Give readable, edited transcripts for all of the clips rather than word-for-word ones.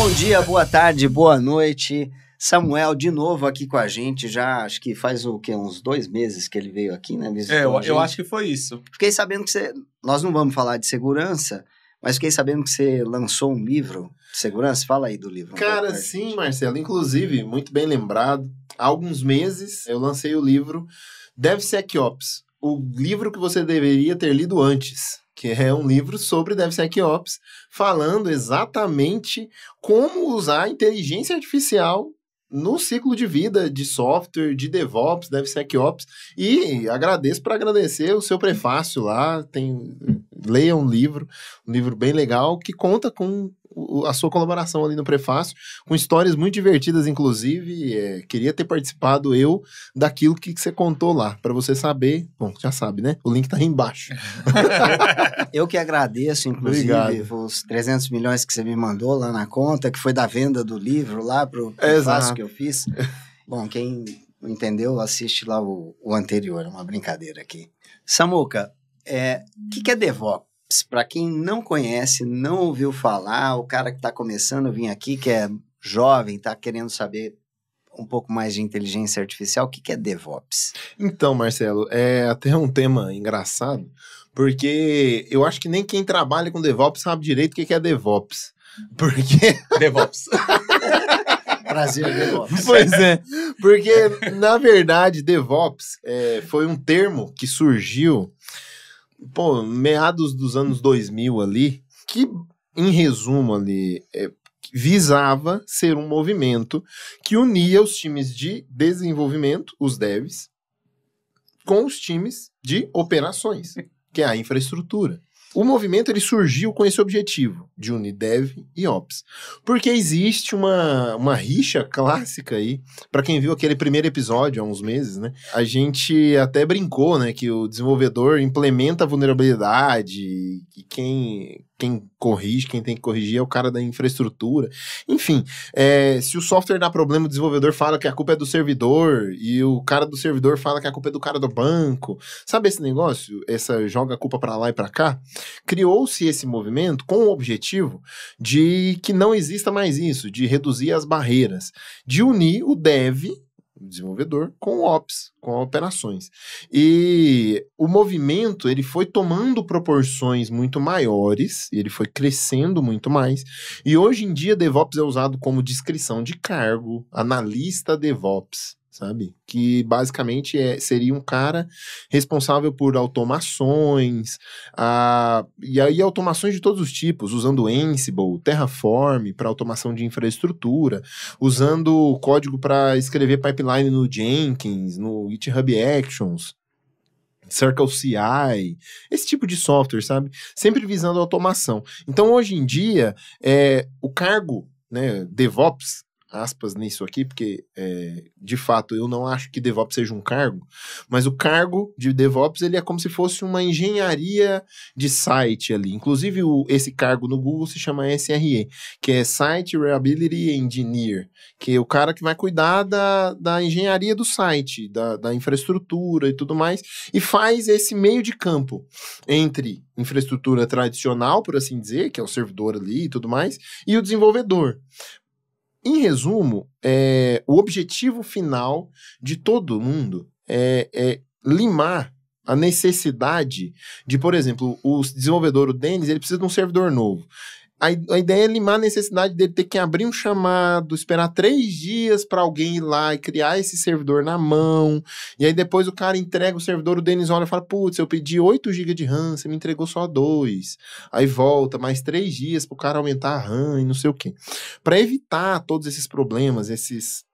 Bom dia, boa tarde, boa noite. Samuel, de novo aqui com a gente, já acho que faz o quê? Uns 2 meses que ele veio aqui, né? Eu acho que foi isso. Fiquei sabendo que você... Nós não vamos falar de segurança, mas fiquei sabendo que você lançou um livro de segurança. Fala aí do livro. Cara, sim, Marcelo. Inclusive, muito bem lembrado, há alguns meses eu lancei o livro DevSecOps, o livro que você deveria ter lido antes, que é um livro sobre DevSecOps, falando exatamente como usar a inteligência artificial no ciclo de vida de software, de DevOps, DevSecOps, e agradeço para agradecer o seu prefácio lá, leia um livro bem legal, que conta com a sua colaboração ali no prefácio, com histórias muito divertidas, inclusive, queria ter participado eu daquilo que você contou lá, para você saber, bom, já sabe, né? O link tá aí embaixo. Eu que agradeço, inclusive, Obrigado. os 300 milhões que você me mandou lá na conta, que foi da venda do livro lá pro prefácio que eu fiz. Bom, quem não entendeu, assiste lá o anterior, uma brincadeira aqui. Samuca, o que é DevOps? Para quem não conhece, não ouviu falar, o cara que está começando a vir aqui, que é jovem, está querendo saber um pouco mais de inteligência artificial, o que é DevOps? Então, Marcelo, é até um tema engraçado, porque eu acho que nem quem trabalha com DevOps sabe direito o que é DevOps. Porque... DevOps. Prazer, DevOps. Pois é, porque, na verdade, DevOps foi um termo que surgiu, meados dos anos 2000 ali, que, em resumo ali, visava ser um movimento que unia os times de desenvolvimento, os devs, com os times de operações, que é a infraestrutura. O movimento ele surgiu com esse objetivo, de unir Dev e Ops. Porque existe uma rixa clássica aí, para quem viu aquele primeiro episódio há uns meses, né? A gente até brincou, né, que o desenvolvedor implementa a vulnerabilidade e quem corrige, quem tem que corrigir é o cara da infraestrutura. Enfim, se o software dá problema, o desenvolvedor fala que a culpa é do servidor e o cara do servidor fala que a culpa é do cara do banco. Sabe esse negócio? Joga a culpa para lá e para cá? Criou-se esse movimento com o objetivo de que não exista mais isso, de reduzir as barreiras, de unir o dev, o desenvolvedor, com o Ops, com operações. E o movimento, ele foi tomando proporções muito maiores, ele foi crescendo muito mais, e hoje em dia DevOps é usado como descrição de cargo, analista DevOps, sabe? Que basicamente seria um cara responsável por automações, e aí automações de todos os tipos, usando Ansible, Terraform para automação de infraestrutura, usando código para escrever pipeline no Jenkins, no GitHub Actions, Circle CI, esse tipo de software, sabe? Sempre visando a automação. Então, hoje em dia, o cargo, né, DevOps, aspas nisso aqui, porque de fato eu não acho que DevOps seja um cargo, mas o cargo de DevOps ele é como se fosse uma engenharia de site ali. Inclusive esse cargo no Google se chama SRE, que é Site Reliability Engineer, que é o cara que vai cuidar da engenharia do site, da infraestrutura e tudo mais, e faz esse meio de campo entre infraestrutura tradicional, por assim dizer, que é o servidor ali e tudo mais, e o desenvolvedor. Em resumo, o objetivo final de todo mundo é limar a necessidade de, por exemplo, o desenvolvedor, o Denis, ele precisa de um servidor novo. A ideia é limar a necessidade dele ter que abrir um chamado, esperar 3 dias para alguém ir lá e criar esse servidor na mão, e aí depois o cara entrega o servidor, o Denis olha e fala, putz, eu pedi 8 GB de RAM, você me entregou só 2. Aí volta, mais 3 dias pro cara aumentar a RAM e não sei o quê. Para evitar todos esses problemas, esses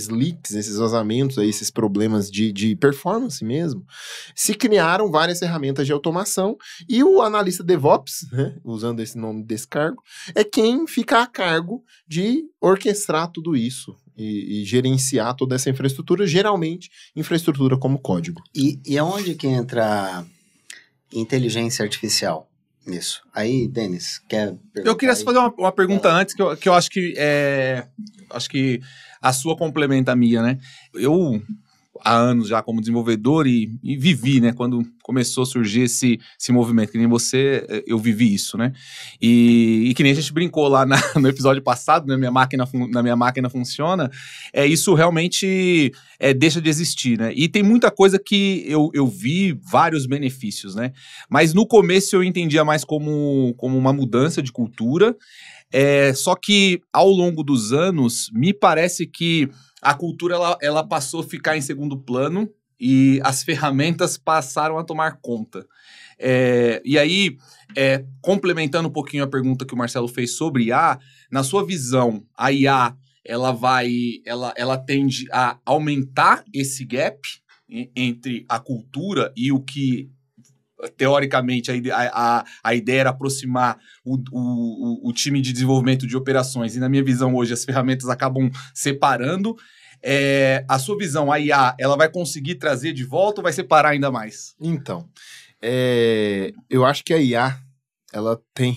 leaks, esses vazamentos, aí, esses problemas de performance mesmo, se criaram várias ferramentas de automação e o analista DevOps, né, usando esse nome desse cargo, é quem fica a cargo de orquestrar tudo isso e gerenciar toda essa infraestrutura, geralmente infraestrutura como código. E aonde que entra inteligência artificial nisso? Aí, Denis, quer perguntar? Eu queria fazer uma pergunta antes, que eu acho que a sua complementa a minha, né? Eu, há anos já como desenvolvedor e vivi, né? Quando começou a surgir esse movimento, que nem você, eu vivi isso, né? E que nem a gente brincou lá no episódio passado, né? Na minha máquina funciona, isso realmente deixa de existir, né? E tem muita coisa que eu vi vários benefícios, né? Mas no começo eu entendia mais como uma mudança de cultura, só que ao longo dos anos, me parece que a cultura ela passou a ficar em segundo plano e as ferramentas passaram a tomar conta. E aí, complementando um pouquinho a pergunta que o Marcelo fez sobre IA, na sua visão, a IA ela tende a aumentar esse gap entre a cultura e o que, teoricamente, a ideia era aproximar o time de desenvolvimento de operações, e na minha visão hoje as ferramentas acabam separando. A sua visão, a IA, ela vai conseguir trazer de volta ou vai separar ainda mais? Então, eu acho que a IA, ela tem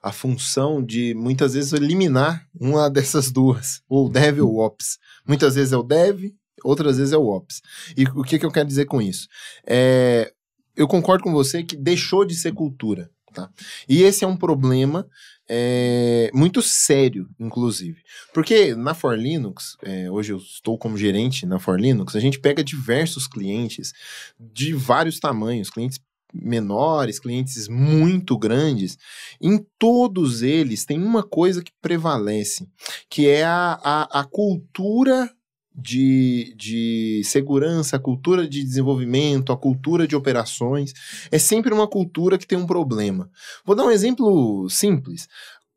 a função de, muitas vezes, eliminar uma dessas duas, ou o Dev ou o Ops. Muitas vezes é o Dev, outras vezes é o Ops. E o que eu quero dizer com isso? Eu concordo com você que deixou de ser cultura, tá? E esse é um problema muito sério, inclusive. Porque na For Linux, hoje eu estou como gerente na For Linux, a gente pega diversos clientes de vários tamanhos, clientes menores, clientes muito grandes. Em todos eles tem uma coisa que prevalece, que é a cultura de segurança, a cultura de desenvolvimento, a cultura de operações. É sempre uma cultura que tem um problema. Vou dar um exemplo simples.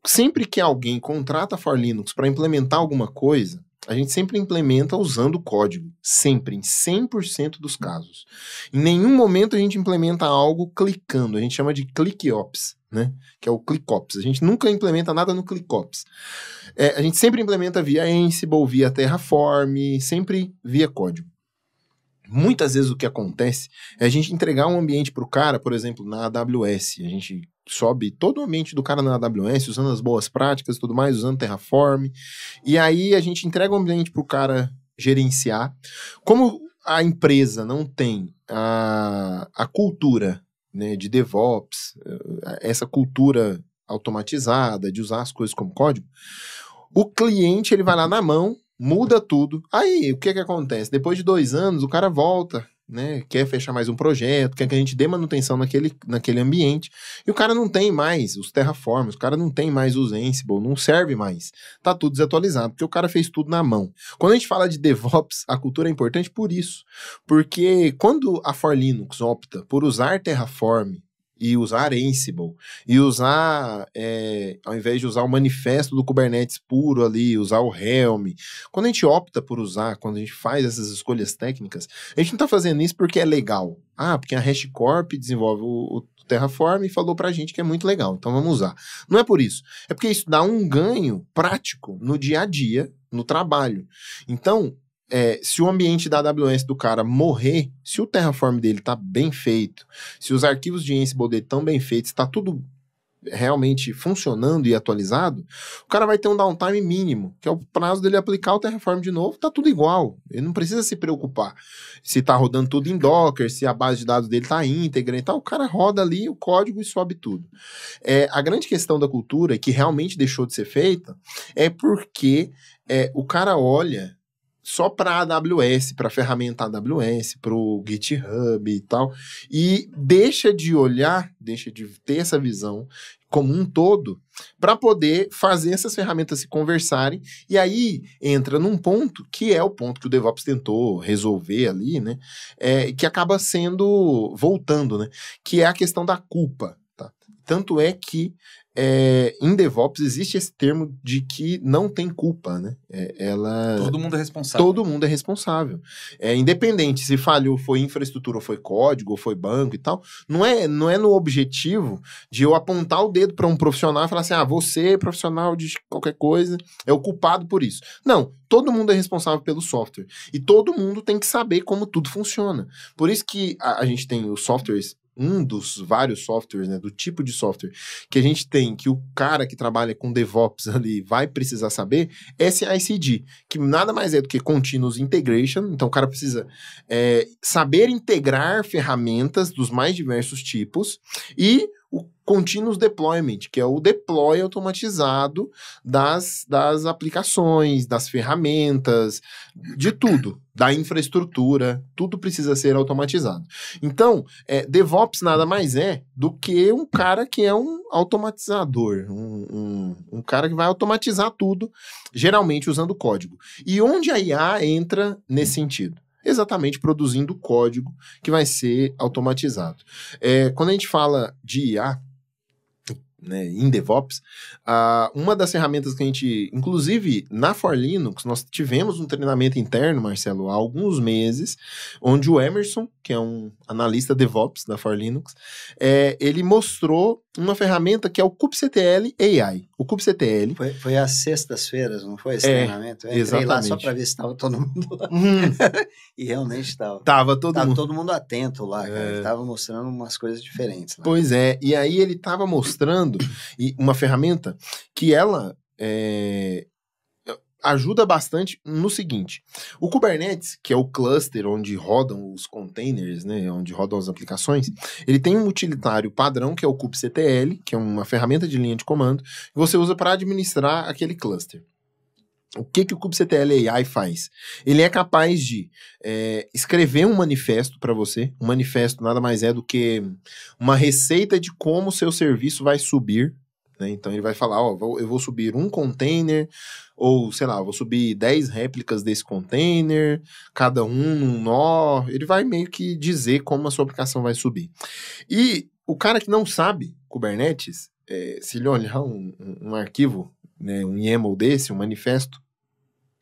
Sempre que alguém contrata a For Linux para implementar alguma coisa, a gente sempre implementa usando código. Sempre, em 100% dos casos. Em nenhum momento a gente implementa algo clicando. A gente chama de ClickOps, né? Que é o ClickOps. A gente nunca implementa nada no ClickOps. A gente sempre implementa via Ansible, via Terraform, sempre via código. Muitas vezes o que acontece é a gente entregar um ambiente para o cara, por exemplo, na AWS. A gente sobe todo o ambiente do cara na AWS, usando as boas práticas e tudo mais, usando Terraform. E aí a gente entrega o ambiente para o cara gerenciar. Como a empresa não tem a cultura, né, de DevOps, essa cultura automatizada, de usar as coisas como código, o cliente ele vai lá na mão, muda tudo. Aí, o que acontece? Depois de 2 anos, o cara volta, né? Quer fechar mais um projeto, quer que a gente dê manutenção naquele ambiente. E o cara não tem mais os Terraforms, o cara não tem mais os Ansible, não serve mais. Tá tudo desatualizado, porque o cara fez tudo na mão. Quando a gente fala de DevOps, a cultura é importante por isso. Porque quando a For Linux opta por usar Terraform e usar Ansible, e usar, ao invés de usar o manifesto do Kubernetes puro ali, usar o Helm, quando a gente opta por usar, quando a gente faz essas escolhas técnicas, a gente não tá fazendo isso porque é legal. Porque a HashiCorp desenvolve o Terraform e falou pra gente que é muito legal, então vamos usar. Não é por isso, é porque isso dá um ganho prático no dia a dia, no trabalho. Então, se o ambiente da AWS do cara morrer, se o Terraform dele tá bem feito, se os arquivos de Ansible dele estão bem feitos, está tudo realmente funcionando e atualizado, o cara vai ter um downtime mínimo, que é o prazo dele aplicar o Terraform de novo, tá tudo igual. Ele não precisa se preocupar se tá rodando tudo em Docker, se a base de dados dele tá íntegra e tal, o cara roda ali o código e sobe tudo. A grande questão da cultura, que realmente deixou de ser feita, é porque o cara olha só para a AWS, para a ferramenta AWS, para o GitHub e tal, e deixa de olhar, deixa de ter essa visão como um todo, para poder fazer essas ferramentas se conversarem, e aí entra num ponto, que é o ponto que o DevOps tentou resolver ali, né, que acaba voltando, né, que é a questão da culpa, tá? Tanto é que em DevOps existe esse termo de que não tem culpa, né? Todo mundo é responsável. Todo mundo é responsável. Independente se falhou, foi infraestrutura, ou foi código, ou foi banco e tal, não é no objetivo de eu apontar o dedo para um profissional e falar assim, você, profissional de qualquer coisa, é o culpado por isso. Não, todo mundo é responsável pelo software. E todo mundo tem que saber como tudo funciona. Por isso que a gente tem os softwares um dos vários softwares, né, do tipo de software que a gente tem, que o cara que trabalha com DevOps ali vai precisar saber, é CI/CD, que nada mais é do que Continuous Integration. Então o cara precisa saber integrar ferramentas dos mais diversos tipos, e o Continuous Deployment, que é o deploy automatizado das aplicações, das ferramentas, de tudo, da infraestrutura, tudo precisa ser automatizado. Então, DevOps nada mais é do que um cara que é um automatizador, um cara que vai automatizar tudo, geralmente usando código. E onde a IA entra nesse sentido? Exatamente produzindo código que vai ser automatizado. Quando a gente fala de IA, né, em DevOps, uma das ferramentas que a gente, inclusive na For Linux, nós tivemos um treinamento interno, Marcelo, há alguns meses, onde o Emerson, que é um analista DevOps da For Linux, ele mostrou uma ferramenta que é o kubectl AI. O kubectl... Foi às sextas-feiras, não foi esse treinamento? Eu entrei lá só para ver se estava todo mundo lá. E realmente estava. Tava todo mundo atento lá, cara. Ele estava mostrando umas coisas diferentes lá. Pois é, e aí ele estava mostrando uma ferramenta que ela ajuda bastante no seguinte: o Kubernetes, que é o cluster onde rodam os containers, né, onde rodam as aplicações, ele tem um utilitário padrão, que é o kubectl, que é uma ferramenta de linha de comando, que você usa para administrar aquele cluster. O que o kubectl AI faz? Ele é capaz de escrever um manifesto para você. Um manifesto nada mais é do que uma receita de como o seu serviço vai subir. Então ele vai falar, eu vou subir um container, ou sei lá, vou subir 10 réplicas desse container, cada um num nó. Ele vai meio que dizer como a sua aplicação vai subir. E o cara que não sabe Kubernetes, se ele olhar um arquivo, né, um YAML desse, um manifesto,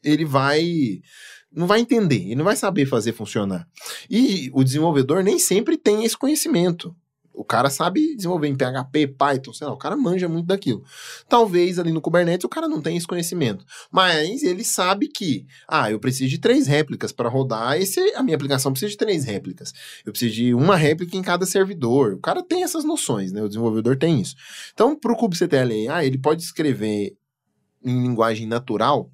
ele não vai entender, ele não vai saber fazer funcionar. E o desenvolvedor nem sempre tem esse conhecimento. O cara sabe desenvolver em PHP, Python, sei lá, o cara manja muito daquilo. Talvez ali no Kubernetes o cara não tenha esse conhecimento, mas ele sabe que, eu preciso de 3 réplicas para rodar, a minha aplicação precisa de 3 réplicas. Eu preciso de uma réplica em cada servidor. O cara tem essas noções, né? O desenvolvedor tem isso. Então, para o kubectl AI, ele pode escrever em linguagem natural.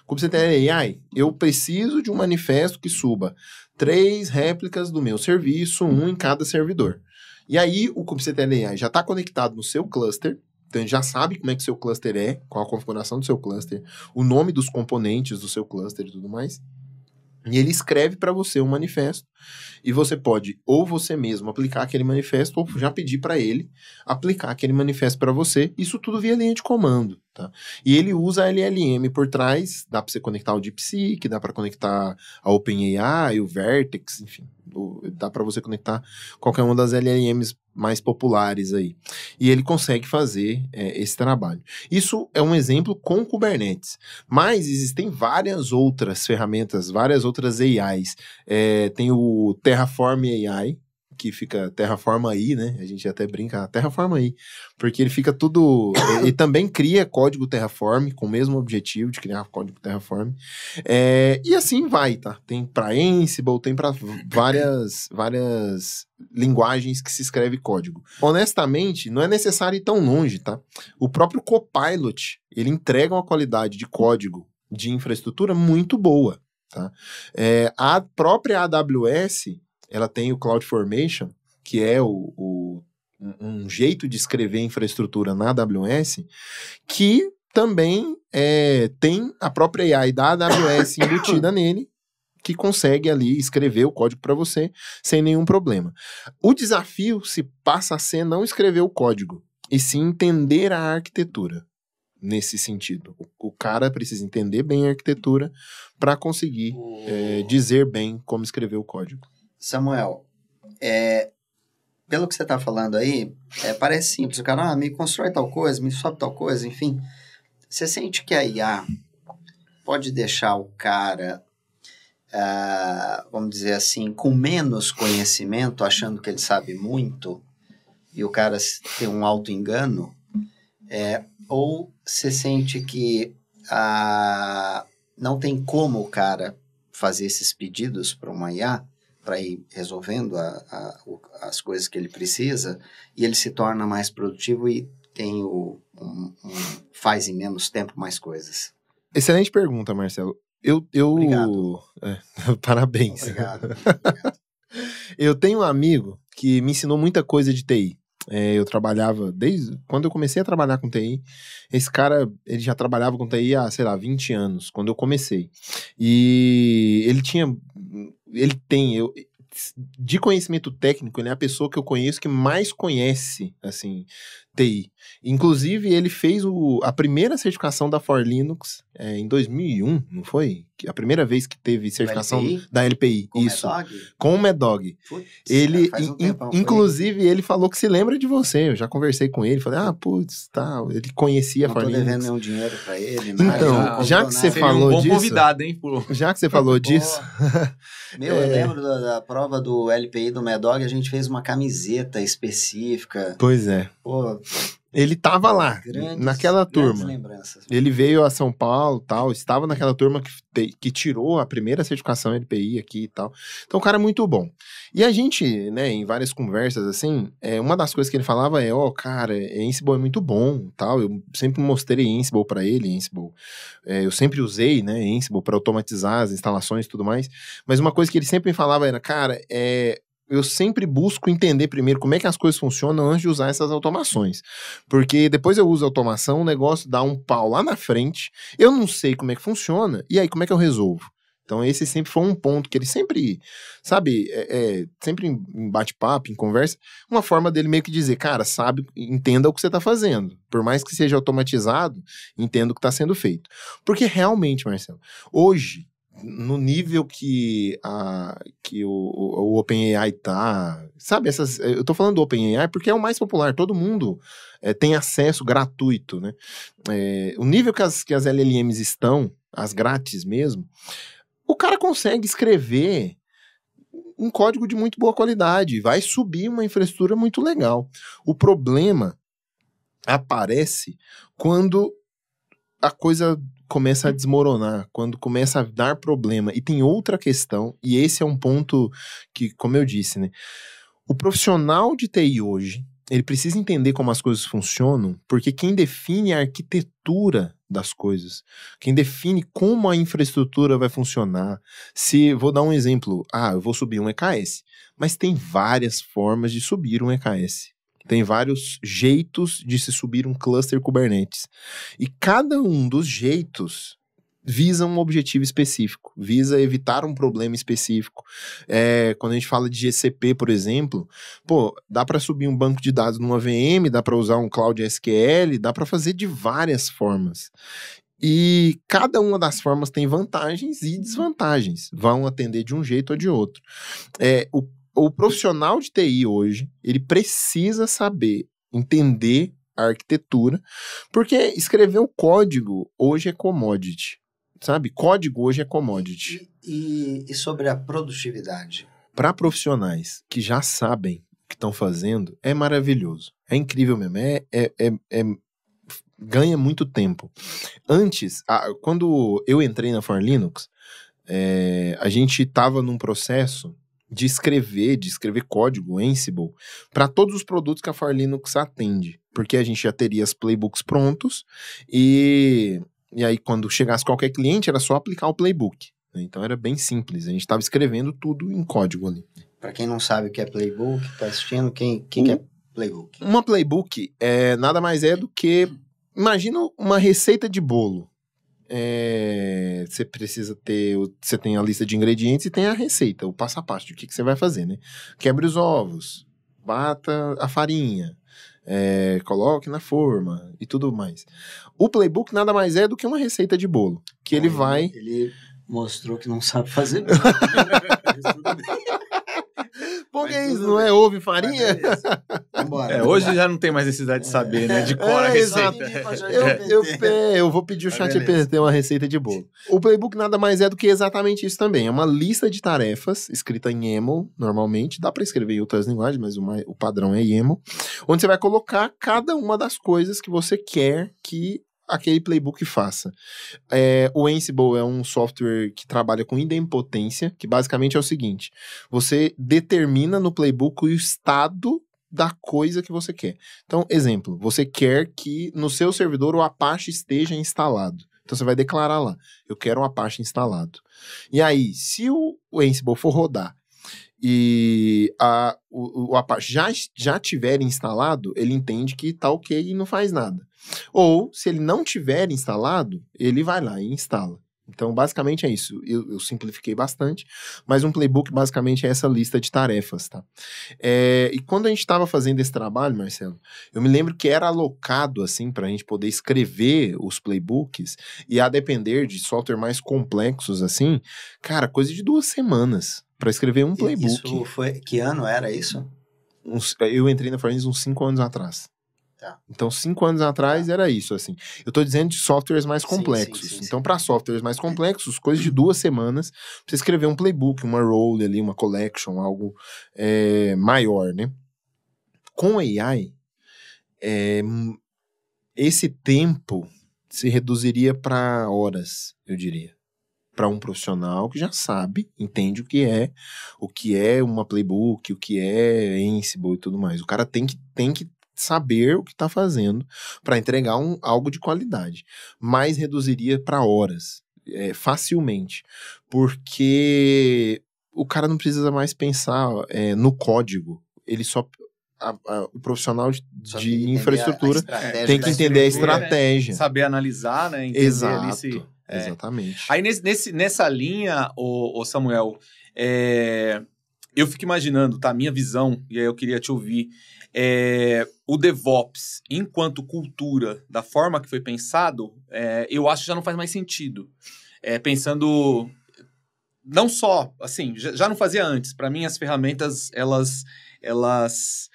kubectl AI, eu preciso de um manifesto que suba 3 réplicas do meu serviço, um em cada servidor. E aí, o kubectl AI já está conectado no seu cluster, então ele já sabe como é que o seu cluster é, qual a configuração do seu cluster, o nome dos componentes do seu cluster e tudo mais. E ele escreve para você um manifesto, e você pode ou você mesmo aplicar aquele manifesto, ou já pedir para ele aplicar aquele manifesto para você, isso tudo via linha de comando, tá? E ele usa a LLM por trás, dá para você conectar o DeepSeek, dá para conectar a OpenAI, o Vertex, enfim, dá para você conectar qualquer uma das LLMs mais populares aí. E ele consegue fazer esse trabalho. Isso é um exemplo com Kubernetes. Mas existem várias outras ferramentas, várias outras AIs. Tem o Terraform AI, que fica Terraform aí, né? A gente até brinca, Terraform aí. Porque ele fica tudo... ele também cria código Terraform, com o mesmo objetivo de criar código Terraform. E assim vai, tá? Tem para Ansible, tem para várias linguagens que se escreve código. Honestamente, não é necessário ir tão longe, tá? O próprio Copilot, ele entrega uma qualidade de código de infraestrutura muito boa, tá? A própria AWS, ela tem o CloudFormation, que é um jeito de escrever infraestrutura na AWS, que também tem a própria AI da AWS embutida nele, que consegue ali escrever o código para você sem nenhum problema. O desafio se passa a ser não escrever o código, e sim entender a arquitetura. Nesse sentido, o cara precisa entender bem a arquitetura para conseguir dizer bem como escrever o código. Samuel, pelo que você está falando aí, parece simples. O cara me constrói tal coisa, me sobe tal coisa, enfim. Você sente que a IA pode deixar o cara, vamos dizer assim, com menos conhecimento, achando que ele sabe muito, e o cara tem um auto-engano? Ou você sente que não tem como o cara fazer esses pedidos para uma IA para ir resolvendo as coisas que ele precisa, e ele se torna mais produtivo e tem faz em menos tempo mais coisas. Excelente pergunta, Marcelo. Obrigado. Parabéns. Obrigado. Eu tenho um amigo que me ensinou muita coisa de TI. Eu trabalhava, desde quando eu comecei a trabalhar com TI, esse cara, ele já trabalhava com TI há, sei lá, 20 anos, quando eu comecei. E de conhecimento técnico, ele é a pessoa que eu conheço que mais conhece, assim, TI. Inclusive, ele fez a primeira certificação da For Linux em 2001, não foi? A primeira vez que teve certificação da LPI. Com isso. Com o Mad Dog. Ele, inclusive, ele falou que se lembra de você. Eu já conversei com ele, falei, putz, tá. Ele conhecia a For Linux. Não tô devendo nenhum dinheiro pra ele. Então, já que você falou disso... Seria um bom convidado, hein? Já que você falou disso... Eu lembro da prova do LPI do Mad Dog, a gente fez uma camiseta específica. Pois é. Pô, ele tava lá, naquela turma. Lembranças. Ele veio a São Paulo e tal, estava naquela turma que tirou a primeira certificação LPI aqui e tal. Então o cara é muito bom. E a gente, né, em várias conversas, assim, uma das coisas que ele falava cara, Ansible é muito bom, tal. Eu sempre mostrei Ansible pra ele, Ansible. Eu sempre usei, né, Ansible para automatizar as instalações e tudo mais. Mas uma coisa que ele sempre me falava era, cara, eu sempre busco entender primeiro como é que as coisas funcionam antes de usar essas automações. Porque depois eu uso a automação, o negócio dá um pau lá na frente, eu não sei como é que funciona, e aí como é que eu resolvo? Então esse sempre foi um ponto que ele sempre, sabe, sempre em bate-papo, em conversa, uma forma dele meio que dizer, cara, sabe, entenda o que você está fazendo. Por mais que seja automatizado, entenda o que está sendo feito. Porque realmente, Marcelo, hoje, no nível que o OpenAI tá, sabe, eu tô falando do OpenAI porque é o mais popular, todo mundo tem acesso gratuito, né? O nível que as LLMs estão, as grátis mesmo, o cara consegue escrever um código de muito boa qualidade, vai subir uma infraestrutura muito legal. O problema aparece quando a coisa começa a desmoronar, quando começa a dar problema. E tem outra questão, e esse é um ponto que, como eu disse, né? O profissional de TI hoje, ele precisa entender como as coisas funcionam, porque quem define a arquitetura das coisas, quem define como a infraestrutura vai funcionar, vou dar um exemplo, eu vou subir um EKS, mas tem várias formas de subir um EKS. Tem vários jeitos de se subir um cluster Kubernetes. E cada um dos jeitos visa um objetivo específico, visa evitar um problema específico. Quando a gente fala de GCP, por exemplo, dá para subir um banco de dados numa VM, dá para usar um Cloud SQL, dá para fazer de várias formas. E cada uma das formas tem vantagens e desvantagens. Vão atender de um jeito ou de outro. O profissional de TI hoje, ele precisa saber entender a arquitetura, porque escrever o código hoje é commodity, sabe? Código hoje é commodity. E sobre a produtividade? Para profissionais que já sabem o que estão fazendo, é maravilhoso. É incrível mesmo. Ganha muito tempo. Antes, quando eu entrei na For Linux, a gente estava num processo de escrever código Ansible para todos os produtos que a For Linux atende, porque a gente já teria as playbooks prontos e aí quando chegasse qualquer cliente era só aplicar o playbook, né? Então era bem simples, a gente estava escrevendo tudo em código ali. Para quem não sabe o que é playbook, está assistindo, quem que é playbook? Uma playbook nada mais é do que, imagina uma receita de bolo. Você precisa ter, você tem a lista de ingredientes e tem a receita, o passo a passo de o que você vai fazer, né? Quebre os ovos, bata a farinha, coloque na forma e tudo mais. O playbook nada mais é do que uma receita de bolo, que ele mostrou que não sabe fazer. Porque isso não é ovo e farinha? Hoje já não tem mais necessidade de saber, né? De cor a receita. Eu vou pedir o ChatGPT uma receita de bolo. O playbook nada mais é do que exatamente isso também. É uma lista de tarefas escrita em YAML, normalmente. Dá para escrever em outras linguagens, mas o padrão é YAML. Onde você vai colocar cada uma das coisas que você quer que aquele playbook faça. O Ansible é um software que trabalha com idempotência, que basicamente é o seguinte, você determina no playbook o estado da coisa que você quer. Então, exemplo, você quer que no seu servidor o Apache esteja instalado. Então, você vai declarar lá, eu quero um Apache instalado. E aí, se o Ansible for rodar e o Apache já tiver instalado, ele entende que tá ok e não faz nada. Ou, se ele não tiver instalado, ele vai lá e instala. Então, basicamente é isso. Eu simplifiquei bastante, mas um playbook basicamente é essa lista de tarefas, tá? E quando a gente estava fazendo esse trabalho, Marcelo, eu me lembro que era alocado, assim, para a gente poder escrever os playbooks, e a depender de software mais complexos, assim, cara, coisa de 2 semanas para escrever um playbook. Isso foi... Que ano era isso? Eu entrei na Forensics uns 5 anos atrás. Tá. Então, 5 anos atrás era isso, assim. Eu tô dizendo de softwares mais complexos. Sim. Então, para softwares mais complexos, coisas de 2 semanas, pra você escrever um playbook, uma role ali, uma collection, algo maior, né? Com AI, esse tempo se reduziria para horas, eu diria. Para um profissional que já sabe, entende o que é uma playbook, o que é Ansible e tudo mais. O cara tem que saber o que está fazendo para entregar algo de qualidade, mas reduziria para horas, facilmente, porque o cara não precisa mais pensar no código, ele só... o profissional de infraestrutura tem que entender a estratégia. Saber analisar, né? Entender. Exato, exatamente. Aí nessa linha, ô Samuel, eu fico imaginando, tá? Minha visão, e aí eu queria te ouvir, o DevOps, enquanto cultura, da forma que foi pensado, eu acho que já não faz mais sentido. Pensando, não só, assim, já não fazia antes. Para mim, as ferramentas, elas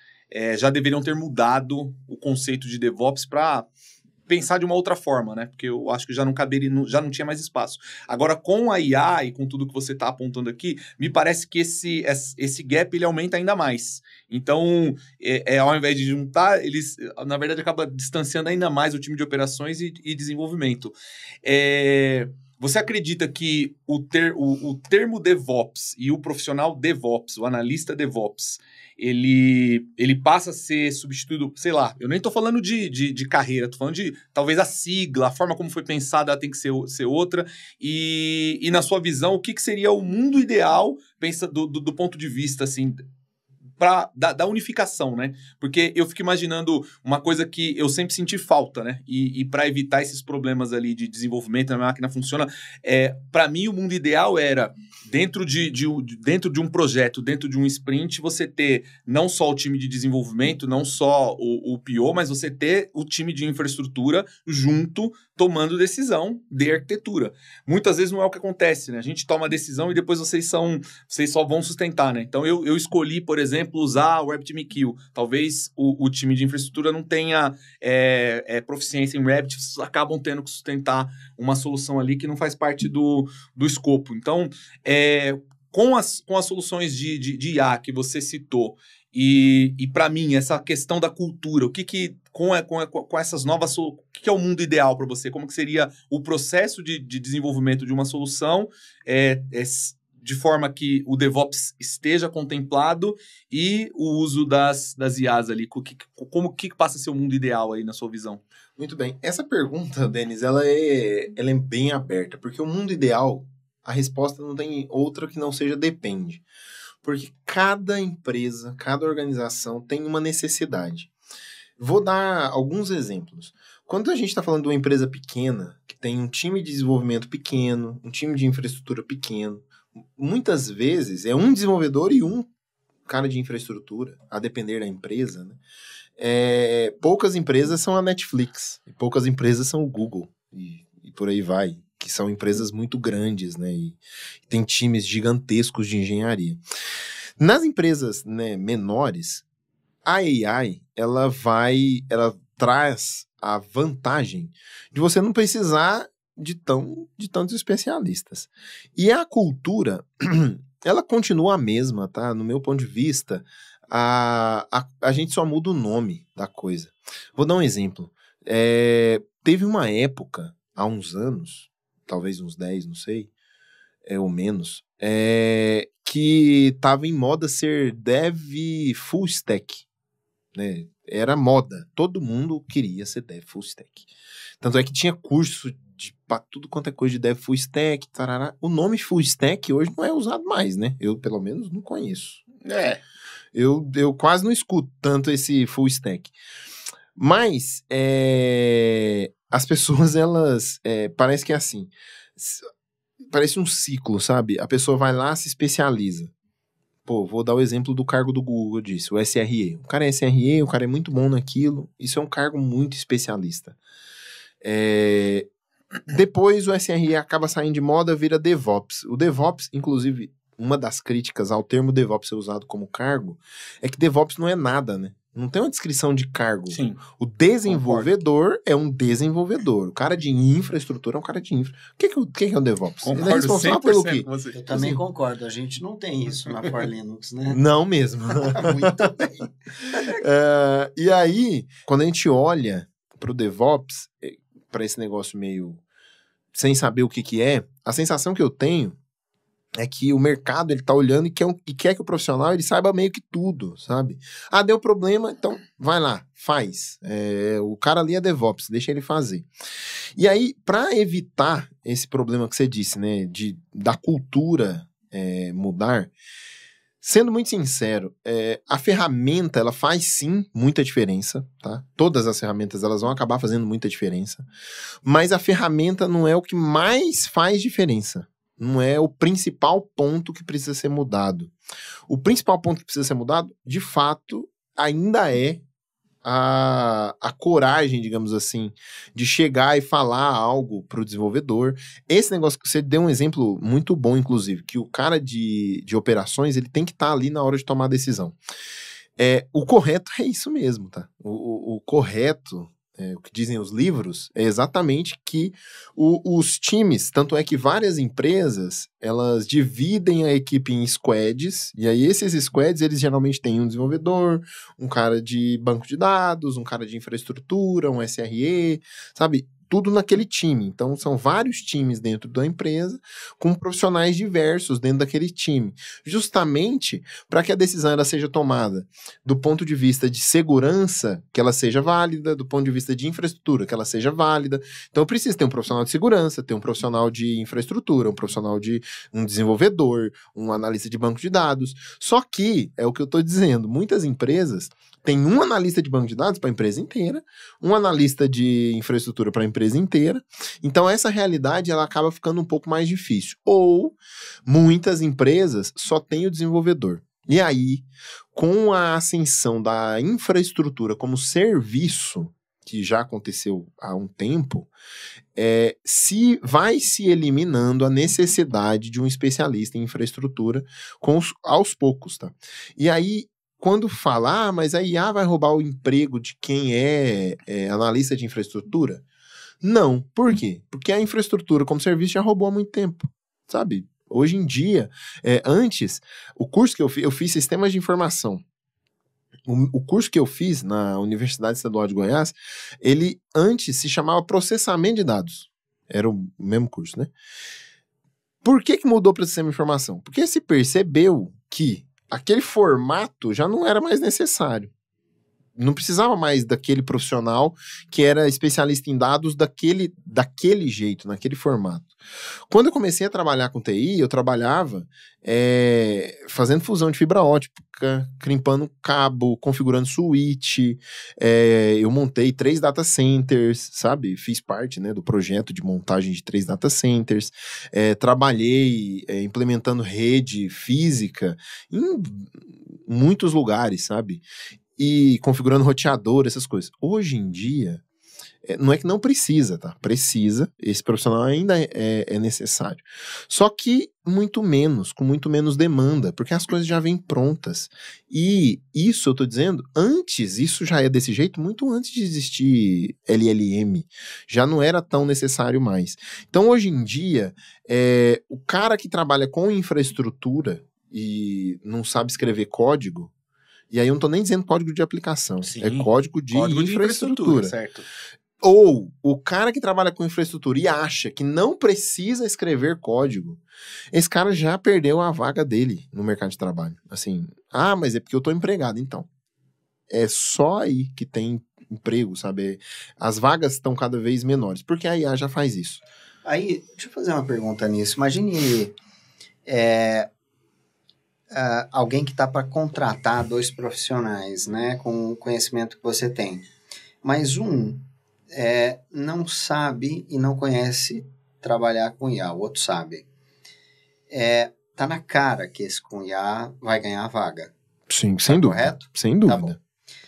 já deveriam ter mudado o conceito de DevOps para pensar de uma outra forma, né? Porque eu acho que já não caberia, já não tinha mais espaço. Agora, com a IA e com tudo que você está apontando aqui, me parece que esse gap, ele aumenta ainda mais. Então, ao invés de juntar, eles, na verdade, acaba distanciando ainda mais o time de operações e desenvolvimento. Você acredita que o termo DevOps e o profissional DevOps, o analista DevOps, ele passa a ser substituído, sei lá, eu nem tô falando de carreira, tô falando de, talvez, a sigla, a forma como foi pensada, ela tem que ser outra, e na sua visão, o que seria o mundo ideal, pensa do ponto de vista, assim, da unificação, né? Porque eu fico imaginando uma coisa que eu sempre senti falta, né? E para evitar esses problemas ali de desenvolvimento, a máquina funciona, para mim o mundo ideal era, dentro de um projeto, dentro de um sprint, você ter não só o time de desenvolvimento, não só o PO, mas você ter o time de infraestrutura junto, tomando decisão de arquitetura. Muitas vezes não é o que acontece, né? A gente toma a decisão e depois vocês só vão sustentar, né? Então eu escolhi, por exemplo, usar o RabbitMQ. Talvez o time de infraestrutura não tenha proficiência em Rabbit, vocês acabam tendo que sustentar uma solução ali que não faz parte do escopo. Então, com as soluções de IA que você citou, e para mim, essa questão da cultura, o que com essas novas... O que é o mundo ideal para você? Como que seria o processo de desenvolvimento de uma solução de forma que o DevOps esteja contemplado e o uso das IAs ali? Como que passa a ser o mundo ideal aí na sua visão? Muito bem. Essa pergunta, Denis, ela é bem aberta, porque o mundo ideal, a resposta não tem outra que não seja depende. Porque cada empresa, cada organização tem uma necessidade. Vou dar alguns exemplos. Quando a gente está falando de uma empresa pequena, que tem um time de desenvolvimento pequeno, um time de infraestrutura pequeno, muitas vezes é um desenvolvedor e um cara de infraestrutura, a depender da empresa, né? Poucas empresas são a Netflix, e poucas empresas são o Google, e por aí vai, que são empresas muito grandes, né? E tem times gigantescos de engenharia. Nas empresas, né, menores, a AI, ela traz a vantagem de você não precisar de tantos especialistas. E a cultura, ela continua a mesma, tá? No meu ponto de vista, a gente só muda o nome da coisa. Vou dar um exemplo. Teve uma época, há uns anos, talvez uns 10, não sei, ou menos, que tava em moda ser dev full stack, né? Era moda, todo mundo queria ser dev full stack. Tanto é que tinha curso pra tudo quanto é coisa de dev full stack, tarará. O nome full stack hoje não é usado mais, né? Eu, pelo menos, não conheço. Eu quase não escuto tanto esse full stack. Mas, as pessoas, elas, parece que é assim, parece um ciclo, sabe? A pessoa vai lá, se especializa. Pô, vou dar o exemplo do cargo do Google, eu disse, o SRE. O cara é SRE, o cara é muito bom naquilo, isso é um cargo muito especialista. Depois o SRE acaba saindo de moda, vira DevOps. O DevOps, inclusive, uma das críticas ao termo DevOps ser usado como cargo, é que DevOps não é nada, né? Não tem uma descrição de cargo. Sim. O desenvolvedor é um desenvolvedor. O cara de infraestrutura é um cara de infra. O que é um DevOps? Concordo, ele é responsável pelo quê? com você. Eu também concordo. A gente não tem isso na For Linux, né? Não mesmo. Muito bem. E aí, quando a gente olha para o DevOps, para esse negócio meio sem saber o que é, a sensação que eu tenho é que o mercado, ele tá olhando e quer que o profissional, ele saiba meio que tudo, sabe? Ah, deu problema, então vai lá, faz. O cara ali é DevOps, deixa ele fazer. E aí, para evitar esse problema que você disse, né, da cultura mudar, sendo muito sincero, a ferramenta, ela faz sim muita diferença, tá? Todas as ferramentas, elas vão acabar fazendo muita diferença, mas a ferramenta não é o que mais faz diferença. Não é o principal ponto que precisa ser mudado. O principal ponto que precisa ser mudado, de fato, ainda é a coragem, digamos assim, de chegar e falar algo para o desenvolvedor. Esse negócio que você deu um exemplo muito bom, inclusive, que o cara de operações, ele tem que estar ali na hora de tomar a decisão. O correto é isso mesmo, tá? O correto... o que dizem os livros, é exatamente que os times, tanto é que várias empresas, elas dividem a equipe em squads, e aí esses squads, eles geralmente têm um desenvolvedor, um cara de banco de dados, um cara de infraestrutura, um SRE, sabe? Tudo naquele time. Então, são vários times dentro da empresa, com profissionais diversos dentro daquele time. Justamente para que a decisão ela seja tomada do ponto de vista de segurança, que ela seja válida, do ponto de vista de infraestrutura, que ela seja válida. Então, eu preciso ter um profissional de segurança, ter um profissional de infraestrutura, um profissional de um desenvolvedor, um analista de banco de dados. Só que, é o que eu estou dizendo, muitas empresas têm um analista de banco de dados para a empresa inteira, um analista de infraestrutura para a empresa inteira. Então, essa realidade ela acaba ficando um pouco mais difícil. Ou, muitas empresas só têm o desenvolvedor. E aí, com a ascensão da infraestrutura como serviço, que já aconteceu há um tempo, vai se eliminando a necessidade de um especialista em infraestrutura aos poucos, tá? E aí, quando fala, mas a IA vai roubar o emprego de quem é analista de infraestrutura? Não. Por quê? Porque a infraestrutura como serviço já roubou há muito tempo, sabe? Hoje em dia, antes, o curso que eu fiz sistemas de informação. O curso que eu fiz na Universidade Estadual de Goiás, ele antes se chamava processamento de dados. Era o mesmo curso, né? Por que mudou para sistema de informação? Porque se percebeu que aquele formato já não era mais necessário. Não precisava mais daquele profissional que era especialista em dados daquele jeito, naquele formato. Quando eu comecei a trabalhar com TI, eu trabalhava fazendo fusão de fibra ótica, crimpando cabo, configurando switch, eu montei 3 data centers, sabe? Fiz parte, né, do projeto de montagem de 3 data centers, trabalhei implementando rede física em muitos lugares, sabe? E configurando roteador, essas coisas. Hoje em dia, não é que não precisa, tá? Precisa, esse profissional ainda é necessário. Só que muito menos, com muito menos demanda, porque as coisas já vêm prontas. E isso, eu tô dizendo, isso já é desse jeito muito antes de existir LLM. Já não era tão necessário mais. Então, hoje em dia, o cara que trabalha com infraestrutura e não sabe escrever código, e aí eu não tô nem dizendo código de aplicação, Sim, é código de infraestrutura. Certo. Ou o cara que trabalha com infraestrutura e acha que não precisa escrever código, esse cara já perdeu a vaga dele no mercado de trabalho. Assim, mas é porque eu tô empregado, então. É só aí que tem emprego, sabe? As vagas estão cada vez menores, porque a IA já faz isso. Aí, deixa eu fazer uma pergunta nisso. Imagine alguém que está para contratar 2 profissionais, né, com o conhecimento que você tem. Mas um não sabe e não conhece trabalhar com IA, o outro sabe. Tá na cara que esse com IA vai ganhar a vaga. Sim, sem dúvida. Correto? Sem dúvida. Tá bom.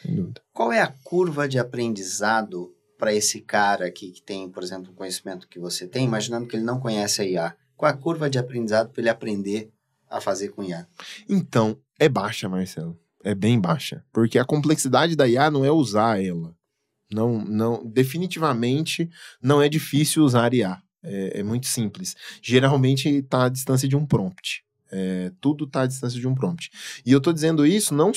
Sem dúvida. Qual é a curva de aprendizado para esse cara aqui que tem, por exemplo, o conhecimento que você tem, imaginando que ele não conhece a IA? Qual é a curva de aprendizado para ele aprender a fazer com IA? Então, é baixa, Marcelo. É bem baixa. Porque a complexidade da IA não é usar ela. Não, definitivamente não é difícil usar IA. É muito simples. Geralmente está à distância de um prompt. Tudo está à distância de um prompt. E eu estou dizendo isso não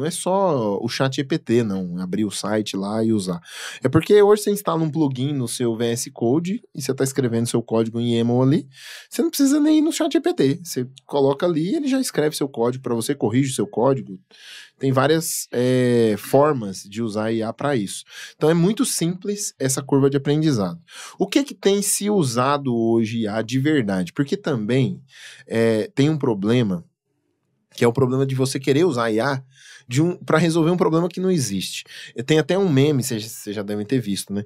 é só o ChatGPT, não. Abrir o site lá e usar. É porque hoje você instala um plugin no seu VS Code e você está escrevendo seu código em YAML ali. Você não precisa nem ir no ChatGPT. Você coloca ali e ele já escreve seu código para você, corrige o seu código. Tem várias formas de usar a IA para isso. Então é muito simples essa curva de aprendizado. O que tem se usado hoje IA de verdade? Porque também tem um problema, que é o problema de você querer usar a IA para resolver um problema que não existe. Tem até um meme, vocês já devem ter visto, né?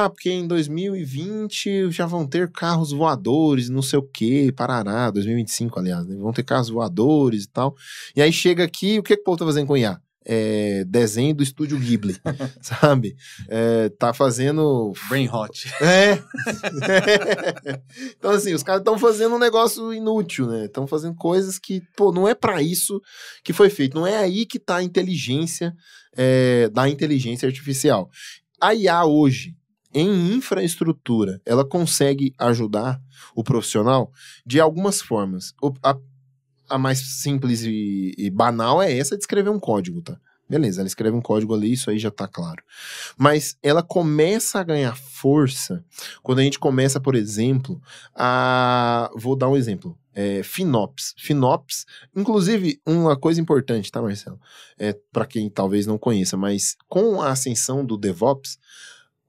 Porque em 2020 já vão ter carros voadores, não sei o que, parará, 2025, aliás, né? Vão ter carros voadores e tal. E aí chega aqui, o que o povo tá fazendo com IA? Desenho do Estúdio Ghibli, sabe? Tá fazendo... Brain hot. Então, assim, os caras estão fazendo um negócio inútil, né? Estão fazendo coisas que, não é pra isso que foi feito. Não é aí que tá a inteligência da inteligência artificial. A IA hoje, em infraestrutura, ela consegue ajudar o profissional de algumas formas. A mais simples e banal é essa de escrever um código, tá? Beleza, ela escreve um código ali, isso aí já tá claro. Mas ela começa a ganhar força quando a gente começa, por exemplo, vou dar um exemplo. FinOps. FinOps, inclusive, uma coisa importante, tá, Marcelo? Para quem talvez não conheça, mas com a ascensão do DevOps,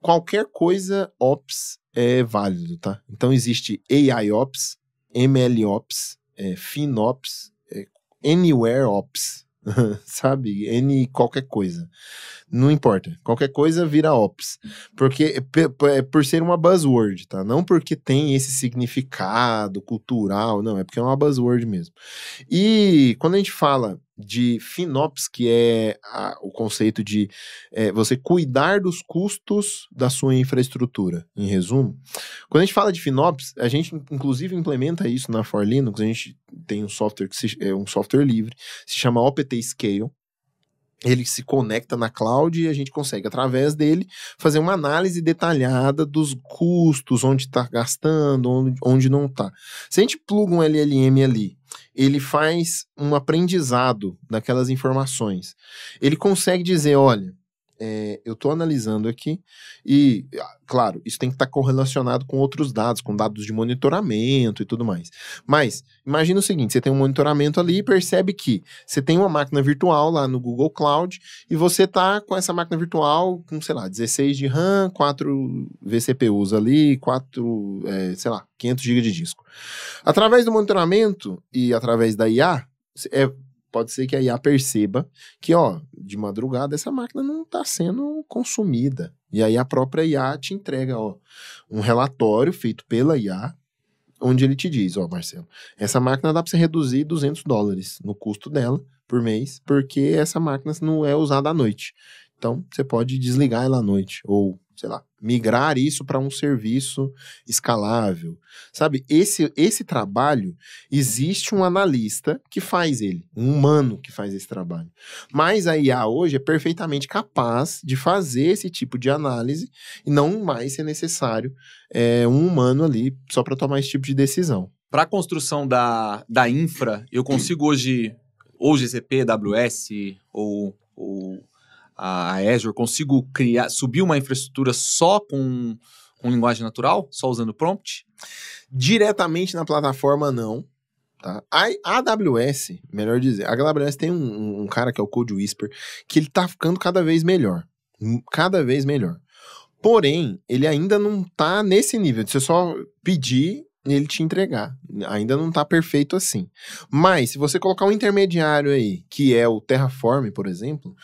qualquer coisa Ops é válido, tá? Então existe AIOps, MLOps, FinOps, AnywhereOps, sabe? Qualquer coisa. Não importa. Qualquer coisa vira Ops. Porque por ser uma buzzword, tá? Não porque tem esse significado cultural, não. É porque é uma buzzword mesmo. E quando a gente fala de FinOps, que é o conceito de você cuidar dos custos da sua infraestrutura, em resumo. Quando a gente fala de FinOps, a gente inclusive implementa isso na For Linux. A gente tem um software que é um software livre, se chama OPTScale. Ele se conecta na cloud e a gente consegue, através dele, fazer uma análise detalhada dos custos, onde está gastando, onde não está. Se a gente pluga um LLM ali, ele faz um aprendizado daquelas informações. Ele consegue dizer, olha, eu estou analisando aqui e, claro, isso tem que estar correlacionado com outros dados, com dados de monitoramento e tudo mais. Mas, imagina o seguinte, você tem um monitoramento ali e percebe que você tem uma máquina virtual lá no Google Cloud e você está com essa máquina virtual com, 16 de RAM, 4 vCPUs ali, 500 GB de disco. Através do monitoramento e através da IA, pode ser que a IA perceba que, de madrugada essa máquina não está sendo consumida. E aí a própria IA te entrega, um relatório feito pela IA, onde ele te diz, Marcelo, essa máquina dá para você reduzir $200 no custo dela por mês, porque essa máquina não é usada à noite. Então, você pode desligar ela à noite, ou, migrar isso para um serviço escalável. Sabe, esse trabalho, existe um analista que faz ele, um humano que faz esse trabalho. Mas a IA hoje é perfeitamente capaz de fazer esse tipo de análise e não mais ser necessário um humano ali só para tomar esse tipo de decisão. Para a construção da infra, eu consigo hoje GCP, AWS ou a Azure, consigo subir uma infraestrutura só com linguagem natural, só usando prompt? Diretamente na plataforma, não. Tá? A AWS, melhor dizer, a AWS tem um cara que é o Code Whisper, que ele tá ficando cada vez melhor. Cada vez melhor. Porém, ele ainda não tá nesse nível de você só pedir e ele te entregar. Ainda não tá perfeito assim. Mas, se você colocar um intermediário aí, que é o Terraform, por exemplo,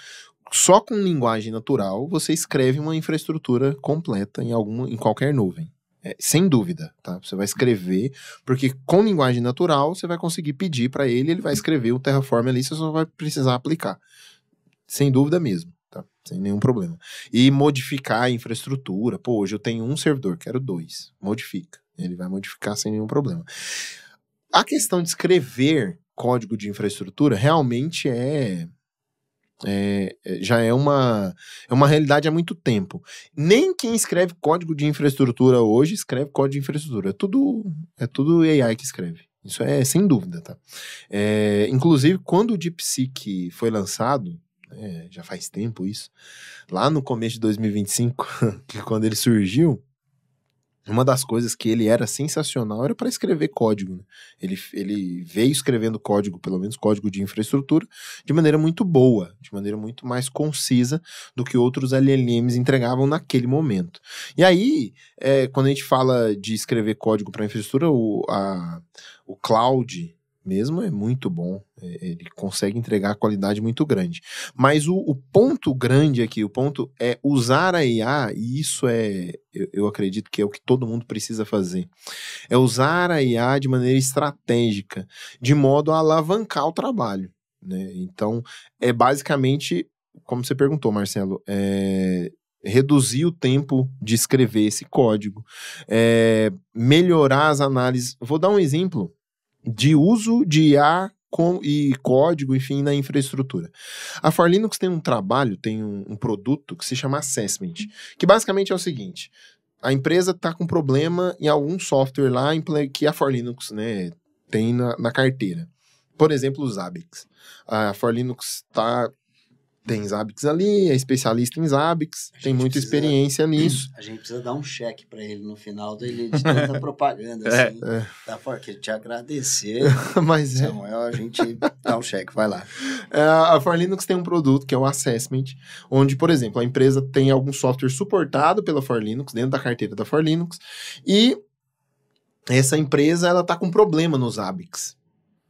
só com linguagem natural, você escreve uma infraestrutura completa em qualquer nuvem. Sem dúvida, tá? Você vai escrever, porque com linguagem natural, você vai conseguir pedir para ele vai escrever o Terraform ali, você só vai precisar aplicar. Sem dúvida mesmo, tá? Sem nenhum problema. E modificar a infraestrutura. Pô, hoje eu tenho um servidor, quero 2. Modifica. Ele vai modificar sem nenhum problema. A questão de escrever código de infraestrutura realmente já é uma realidade há muito tempo. Nem quem escreve código de infraestrutura hoje escreve código de infraestrutura. É tudo AI que escreve. Isso é sem dúvida, tá? Inclusive, quando o DeepSeek foi lançado, já faz tempo isso, lá no começo de 2025, que quando ele surgiu, uma das coisas que ele era sensacional era para escrever código, né? Ele veio escrevendo código, pelo menos código de infraestrutura, de maneira muito boa, de maneira muito mais concisa do que outros LLMs entregavam naquele momento. E aí, quando a gente fala de escrever código para infraestrutura, o Cloud mesmo é muito bom, ele consegue entregar qualidade muito grande. Mas o ponto grande aqui, o ponto é usar a IA, e isso eu acredito que é o que todo mundo precisa fazer, é usar a IA de maneira estratégica, de modo a alavancar o trabalho, né? Então, é basicamente, como você perguntou, Marcelo, reduzir o tempo de escrever esse código, melhorar as análises. Vou dar um exemplo de uso de IA e código, enfim, na infraestrutura. A For Linux tem um trabalho, tem um produto que se chama Assessment, que basicamente é o seguinte: a empresa está com problema em algum software lá que a For Linux, né, tem na carteira. Por exemplo, os Zabbix. A For Linux tem Zabbix ali, é especialista em Zabbix, tem muita experiência nisso. A gente precisa dar um cheque para ele no final de tanta propaganda, assim, da For, que te agradecer. Mas Samuel, a gente dá um cheque, vai lá. A For Linux tem um produto que é o Assessment, onde, por exemplo, a empresa tem algum software suportado pela For Linux, dentro da carteira da For Linux, e essa empresa, ela tá com problema nos Zabbix,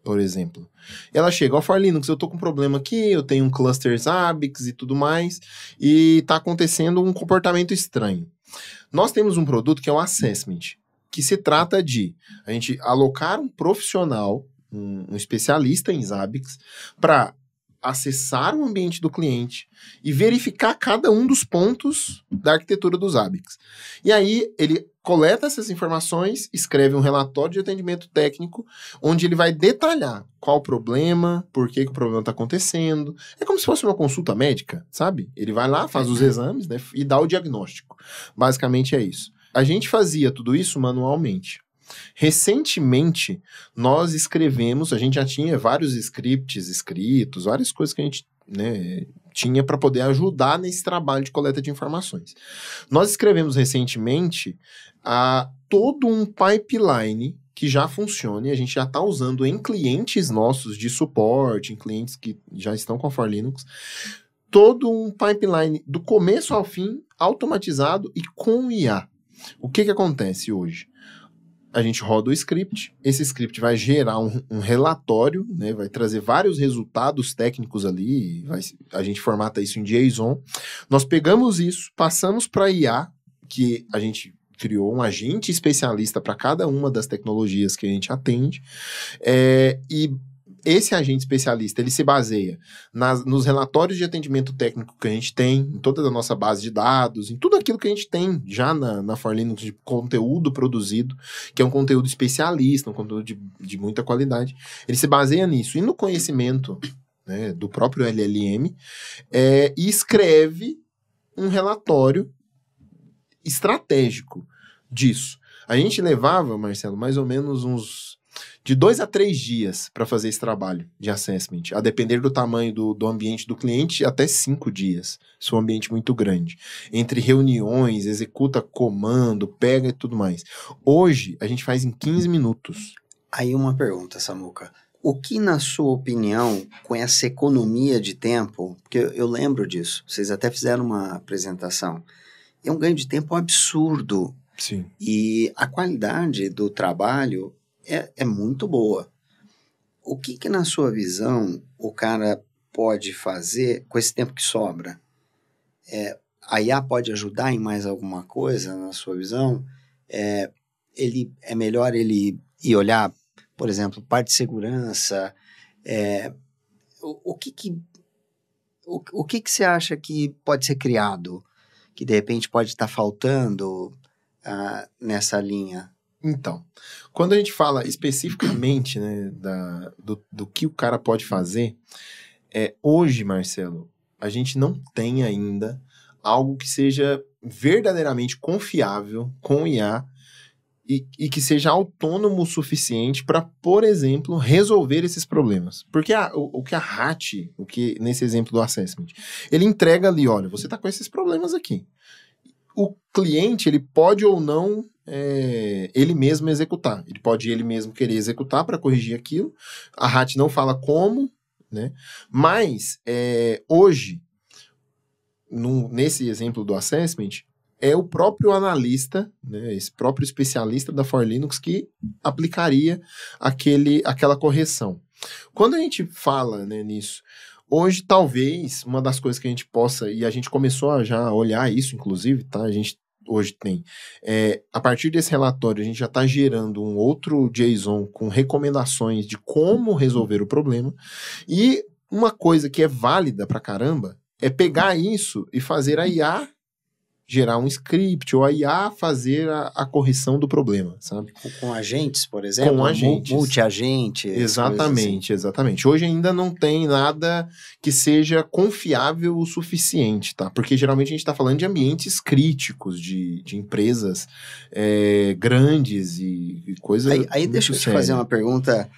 por exemplo. Ela chega, For Linux, eu tô com um problema aqui, eu tenho um cluster Zabbix e tudo mais, e tá acontecendo um comportamento estranho. Nós temos um produto que é o Assessment, que se trata de a gente alocar um profissional, um especialista em Zabbix, para acessar o ambiente do cliente e verificar cada um dos pontos da arquitetura do Zabbix. E aí, ele coleta essas informações, escreve um relatório de atendimento técnico, onde ele vai detalhar qual o problema, por que o problema está acontecendo. É como se fosse uma consulta médica, sabe? Ele vai lá, faz os exames, né, e dá o diagnóstico. Basicamente é isso. A gente fazia tudo isso manualmente. Recentemente, nós escrevemos, a gente já tinha vários scripts escritos, várias coisas que a gente, né, tinha para poder ajudar nesse trabalho de coleta de informações. Nós escrevemos recentemente todo um pipeline que já funciona e a gente já está usando em clientes nossos de suporte, em clientes que já estão com a For Linux, todo um pipeline do começo ao fim, automatizado e com IA. O que acontece hoje? A gente roda o script, esse script vai gerar um relatório, né, vai trazer vários resultados técnicos ali, a gente formata isso em JSON. Nós pegamos isso, passamos para IA, que a gente criou um agente especialista para cada uma das tecnologias que a gente atende, e esse agente especialista, ele se baseia nos relatórios de atendimento técnico que a gente tem, em toda a nossa base de dados, em tudo aquilo que a gente tem já na For Linux de conteúdo produzido, que é um conteúdo especialista, um conteúdo de muita qualidade. Ele se baseia nisso, e no conhecimento, né, do próprio LLM, e escreve um relatório estratégico disso. A gente levava, Marcelo, mais ou menos uns de 2 a 3 dias para fazer esse trabalho de assessment, a depender do tamanho do ambiente do cliente, até 5 dias, se é um ambiente muito grande. Entre reuniões, executa comando, pega e tudo mais. Hoje, a gente faz em 15 minutos. Aí uma pergunta, Samuca. O que, na sua opinião, com essa economia de tempo, porque eu lembro disso, vocês até fizeram uma apresentação, é um ganho de tempo absurdo. Sim. E a qualidade do trabalho é muito boa. O que, na sua visão, o cara pode fazer com esse tempo que sobra? A IA pode ajudar em mais alguma coisa, na sua visão? É melhor ele ir olhar, por exemplo, parte de segurança. O que você acha que pode ser criado, que de repente pode estar faltando nessa linha? Então, quando a gente fala especificamente, né, do que o cara pode fazer, hoje, Marcelo, a gente não tem ainda algo que seja verdadeiramente confiável com IA e que seja autônomo o suficiente para, por exemplo, resolver esses problemas. Porque o que a Hatch, nesse exemplo do assessment, ele entrega ali, olha, você está com esses problemas aqui. O cliente, ele pode ou não ele mesmo executar. Ele pode ele mesmo querer executar para corrigir aquilo. A Hatch não fala como, né? Mas, hoje, nesse exemplo do assessment, é o próprio analista, né, esse próprio especialista da For Linux que aplicaria aquela correção. Quando a gente fala, né, nisso, hoje talvez uma das coisas que a gente possa, e a gente começou a já olhar isso, inclusive, tá? A gente hoje tem, a partir desse relatório, a gente já está gerando um outro JSON com recomendações de como resolver o problema, e uma coisa que é válida pra caramba é pegar isso e fazer a IA gerar um script, ou a IA fazer a correção do problema, sabe? Com agentes, por exemplo? Com agentes. Multi-agentes. Exatamente, assim. Exatamente. Hoje ainda não tem nada que seja confiável o suficiente, tá? Porque geralmente a gente está falando de ambientes críticos, de empresas grandes e coisas. Aí deixa eu te fazer uma pergunta,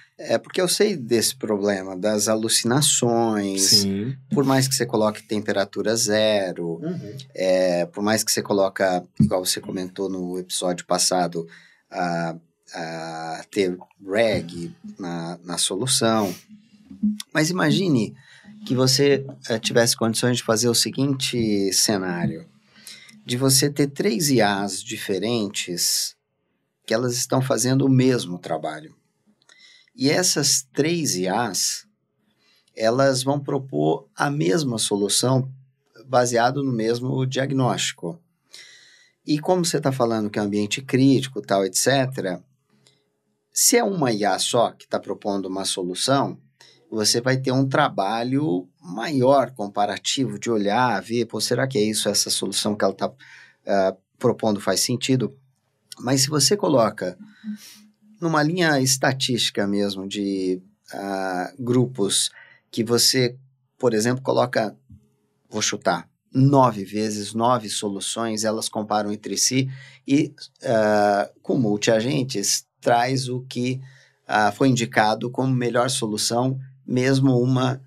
porque eu sei desse problema das alucinações. Sim. Por mais que você coloque temperatura zero, por mais que você coloca, igual você comentou no episódio passado, ter reg na solução. Mas imagine que você tivesse condições de fazer o seguinte cenário, de você ter 3 IAs diferentes que elas estão fazendo o mesmo trabalho. E essas 3 IAs, elas vão propor a mesma solução baseado no mesmo diagnóstico. E como você está falando que é um ambiente crítico, tal, etc., se é uma IA só que está propondo uma solução, você vai ter um trabalho maior, comparativo, de olhar, ver, será que é isso, essa solução que ela está propondo faz sentido? Mas se você coloca numa linha estatística mesmo de grupos que você, por exemplo, coloca, vou chutar, 9 vezes, 9 soluções, elas comparam entre si e com multi-agentes traz o que foi indicado como melhor solução, mesmo uma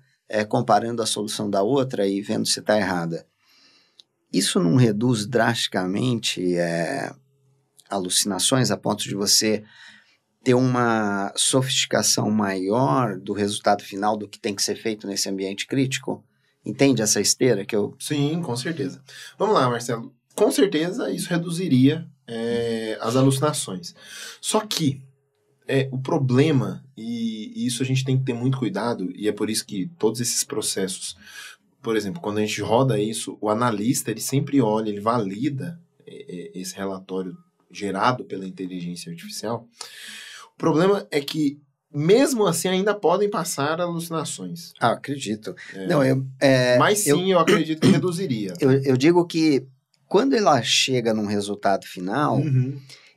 comparando a solução da outra e vendo se está errada. Isso não reduz drasticamente alucinações a ponto de você ter uma sofisticação maior do resultado final do que tem que ser feito nesse ambiente crítico? Entende essa esteira que eu... Sim, com certeza. Vamos lá, Marcelo. Com certeza isso reduziria as alucinações. Só que o problema, e isso a gente tem que ter muito cuidado, e é por isso que todos esses processos, por exemplo, quando a gente roda isso, o analista, ele sempre olha, ele valida esse relatório gerado pela inteligência artificial. O problema é que, mesmo assim, ainda podem passar alucinações. Acredito. Mas sim, eu acredito que reduziria. Eu digo que quando ela chega num resultado final,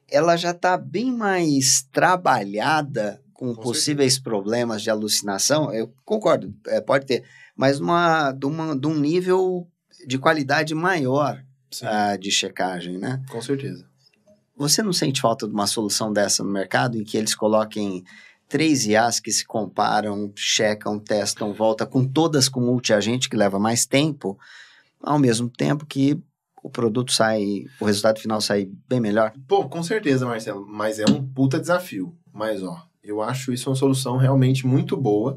ela já está bem mais trabalhada com possíveis problemas de alucinação. Eu concordo, pode ter, mas de um nível de qualidade maior de checagem, né? Com certeza. Você não sente falta de uma solução dessa no mercado, em que eles coloquem 3 IAs que se comparam, checam, testam, volta com todas com multi-agente, que leva mais tempo, ao mesmo tempo que o produto sai, o resultado final sai bem melhor? Pô, com certeza, Marcelo, mas é um puta desafio. Mas, ó, eu acho isso uma solução realmente muito boa,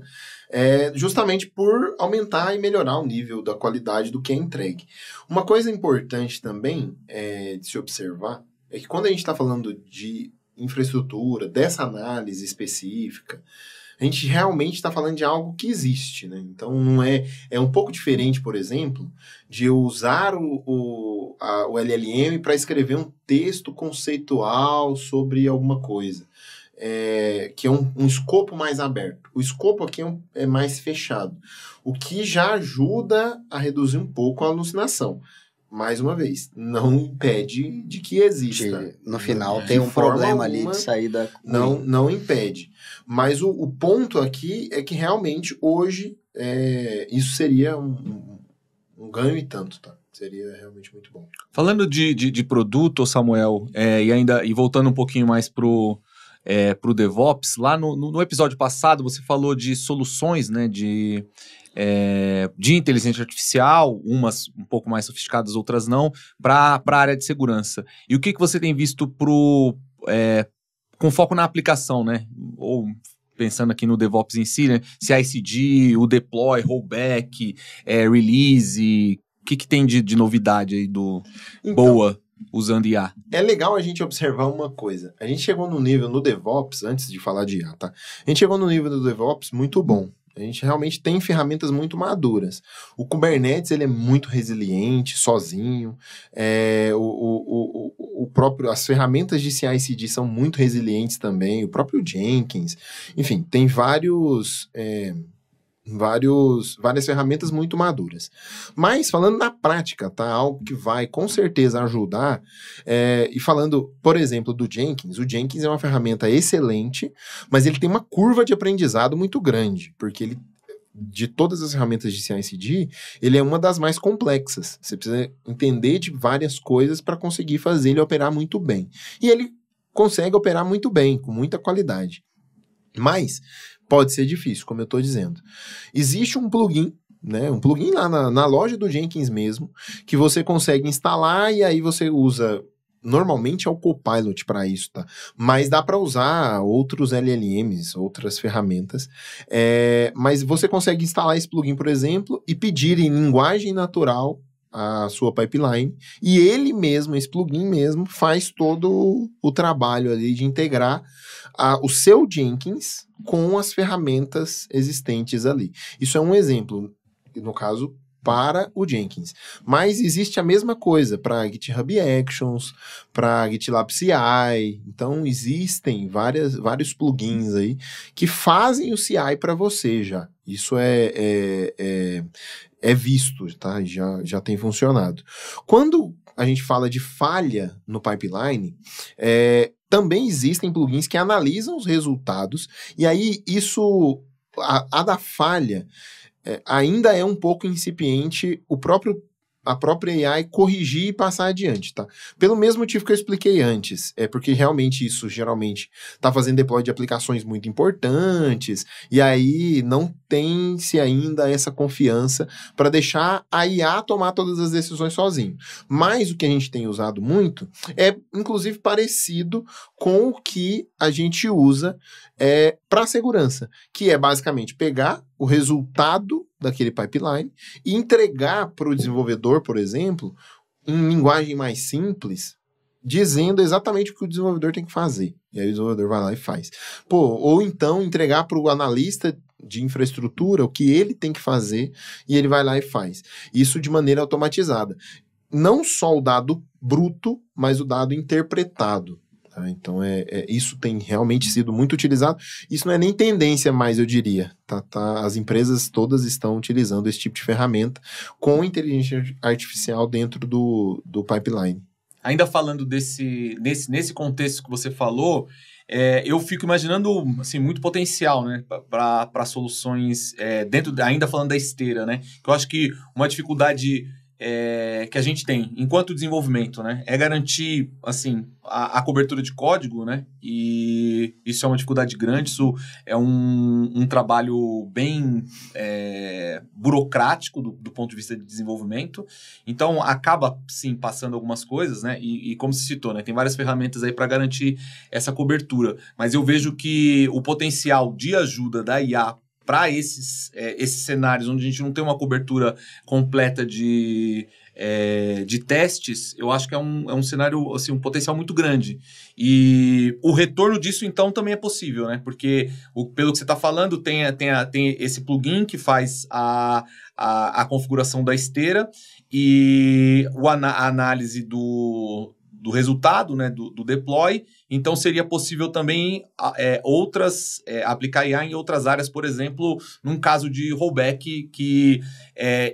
justamente por aumentar e melhorar o nível da qualidade do que é entregue. Uma coisa importante também de se observar é que quando a gente está falando de infraestrutura, dessa análise específica, a gente realmente está falando de algo que existe, né? Então, não é um pouco diferente, por exemplo, de eu usar o LLM para escrever um texto conceitual sobre alguma coisa, que é um escopo mais aberto. O escopo aqui é mais fechado, o que já ajuda a reduzir um pouco a alucinação. Mais uma vez, não impede de que exista. No final tem um problema ali de saída. Não impede. Mas o ponto aqui é que realmente hoje isso seria um ganho e tanto, tá? Seria realmente muito bom. Falando de produto, Samuel, e voltando um pouquinho mais pro DevOps, lá no episódio passado você falou de soluções, né, de inteligência artificial, umas um pouco mais sofisticadas, outras não, para a área de segurança. E o que você tem visto com foco na aplicação, né? Ou pensando aqui no DevOps em si, né? CI/CD, o deploy, rollback, release, o que tem de novidade aí boa usando IA? É legal a gente observar uma coisa. A gente chegou no nível no DevOps, antes de falar de IA, tá? A gente chegou no nível do DevOps muito bom. A gente realmente tem ferramentas muito maduras. O Kubernetes, ele é muito resiliente, sozinho. As ferramentas de CI/CD são muito resilientes também. O próprio Jenkins. Enfim, tem várias ferramentas muito maduras. Mas, falando na prática, tá? Algo que vai, com certeza, ajudar. E falando, por exemplo, do Jenkins. O Jenkins é uma ferramenta excelente, mas ele tem uma curva de aprendizado muito grande, porque de todas as ferramentas de CI/CD, ele é uma das mais complexas. Você precisa entender de várias coisas para conseguir fazer ele operar muito bem. E ele consegue operar muito bem, com muita qualidade. Mas pode ser difícil, como eu estou dizendo. Existe um plugin, né? Um plugin lá na loja do Jenkins mesmo, que você consegue instalar e aí você usa. Normalmente é o Copilot para isso, tá? Mas dá para usar outros LLMs, outras ferramentas. Mas você consegue instalar esse plugin, por exemplo, e pedir em linguagem natural a sua pipeline, e ele mesmo, esse plugin mesmo, faz todo o trabalho ali de integrar o seu Jenkins com as ferramentas existentes ali. Isso é um exemplo, no caso, para o Jenkins. Mas existe a mesma coisa para GitHub Actions, para GitLab CI. Então, existem vários plugins aí que fazem o CI para você já. Isso é visto, tá? Já tem funcionado. Quando a gente fala de falha no pipeline, também existem plugins que analisam os resultados, e aí a da falha ainda é um pouco incipiente a própria AI corrigir e passar adiante, tá? Pelo mesmo motivo que eu expliquei antes, porque realmente isso geralmente está fazendo deploy de aplicações muito importantes, e aí não tem-se ainda essa confiança para deixar a IA tomar todas as decisões sozinho. Mas o que a gente tem usado muito é, inclusive, parecido com o que a gente usa para segurança, que é basicamente pegar o resultado daquele pipeline e entregar para o desenvolvedor, por exemplo, em linguagem mais simples, dizendo exatamente o que o desenvolvedor tem que fazer. E aí o desenvolvedor vai lá e faz. Ou então entregar para o analista de infraestrutura o que ele tem que fazer e ele vai lá e faz. Isso de maneira automatizada. Não só o dado bruto, mas o dado interpretado. Então, isso tem realmente sido muito utilizado. Isso não é nem tendência mais, eu diria. As empresas todas estão utilizando esse tipo de ferramenta com inteligência artificial dentro do pipeline. Ainda falando nesse contexto que você falou, eu fico imaginando assim, muito potencial, né, para soluções, ainda falando da esteira, né? Que eu acho que uma dificuldade que a gente tem enquanto desenvolvimento, né, é garantir, assim, a cobertura de código, né, e isso é uma dificuldade grande, isso é um trabalho bem burocrático do ponto de vista de desenvolvimento, então acaba, sim, passando algumas coisas, né, e como se citou, né, tem várias ferramentas aí para garantir essa cobertura, mas eu vejo que o potencial de ajuda da IA para esses cenários onde a gente não tem uma cobertura completa de testes, eu acho que é um cenário, assim, um potencial muito grande. E o retorno disso, então, também é possível, né? Porque, pelo que você está falando, tem esse plugin que faz a configuração da esteira e a análise do resultado, né, do deploy. Então, seria possível também aplicar IA em outras áreas, por exemplo, num caso de rollback, que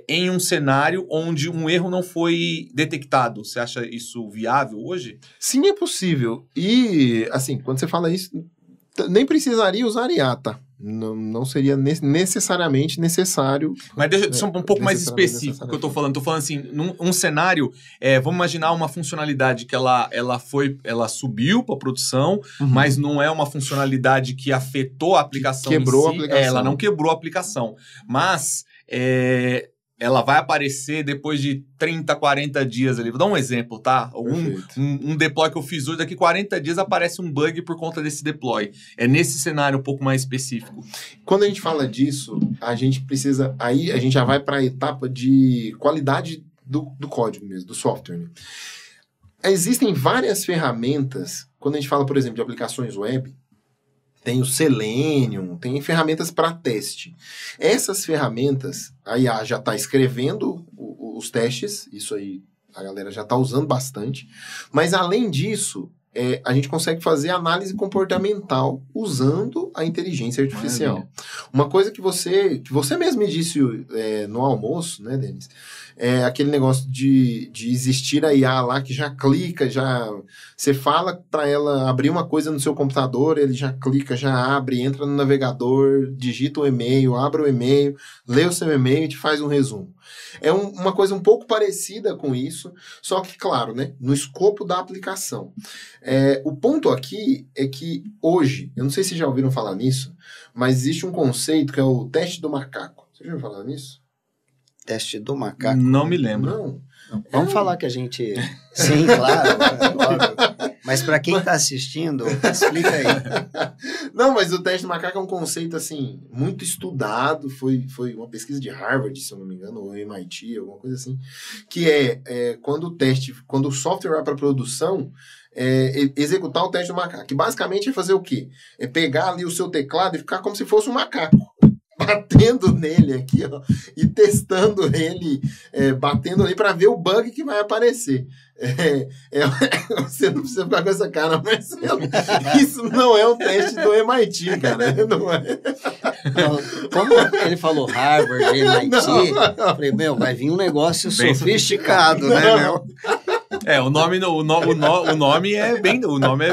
em um cenário onde um erro não foi detectado. Você acha isso viável hoje? Sim, é possível. E, assim, quando você fala isso, nem precisaria usar IA, tá? Não seria necessariamente necessário. Mas deixa eu ser um pouco mais específico que eu tô falando. Tô falando assim, num cenário, vamos imaginar uma funcionalidade que ela subiu para produção, mas não é uma funcionalidade que afetou a aplicação quebrou em si. A aplicação. Ela não quebrou a aplicação, mas ela vai aparecer depois de 30, 40 dias ali. Vou dar um exemplo, tá? Um deploy que eu fiz hoje, daqui 40 dias aparece um bug por conta desse deploy. É nesse cenário um pouco mais específico. Quando a gente fala disso, a gente precisa... Aí a gente já vai para a etapa de qualidade do código mesmo, do software, né? Existem várias ferramentas, quando a gente fala, por exemplo, de aplicações web, tem o Selenium, tem ferramentas para teste. Essas ferramentas, a IA já está escrevendo os testes, isso aí a galera já está usando bastante, mas além disso, a gente consegue fazer análise comportamental usando a inteligência artificial. Maravilha. Uma coisa que você mesmo me disse no almoço, né, Denis? É aquele negócio de existir a IA lá que já clica, você fala para ela abrir uma coisa no seu computador, ele já clica, já abre, entra no navegador, digita o e-mail, abre o e-mail, lê o seu e-mail e te faz um resumo. É uma coisa um pouco parecida com isso, só que, claro, né, no escopo da aplicação. O ponto aqui é que hoje, eu não sei se já ouviram falar nisso, mas existe um conceito que é o teste do macaco. Você já ouviu falar nisso? Teste do macaco? Não me lembro. Não. Vamos falar que a gente... Sim, claro. Óbvio. Mas para quem está assistindo, explica aí. Não, mas o teste do macaco é um conceito, assim, muito estudado. Foi uma pesquisa de Harvard, se eu não me engano, ou MIT, alguma coisa assim. Que quando o software vai para produção, executar o teste do macaco. Que basicamente é fazer o quê? É pegar ali o seu teclado e ficar como se fosse um macaco. Batendo nele aqui, ó, e testando ele, batendo ali para ver o bug que vai aparecer. Você não precisa ficar com essa cara, Marcelo. Isso não é um teste do MIT, cara. Não é. Não, como ele falou Harvard, MIT, eu falei, vai vir um negócio bem sofisticado, né, meu? O nome é bem... O nome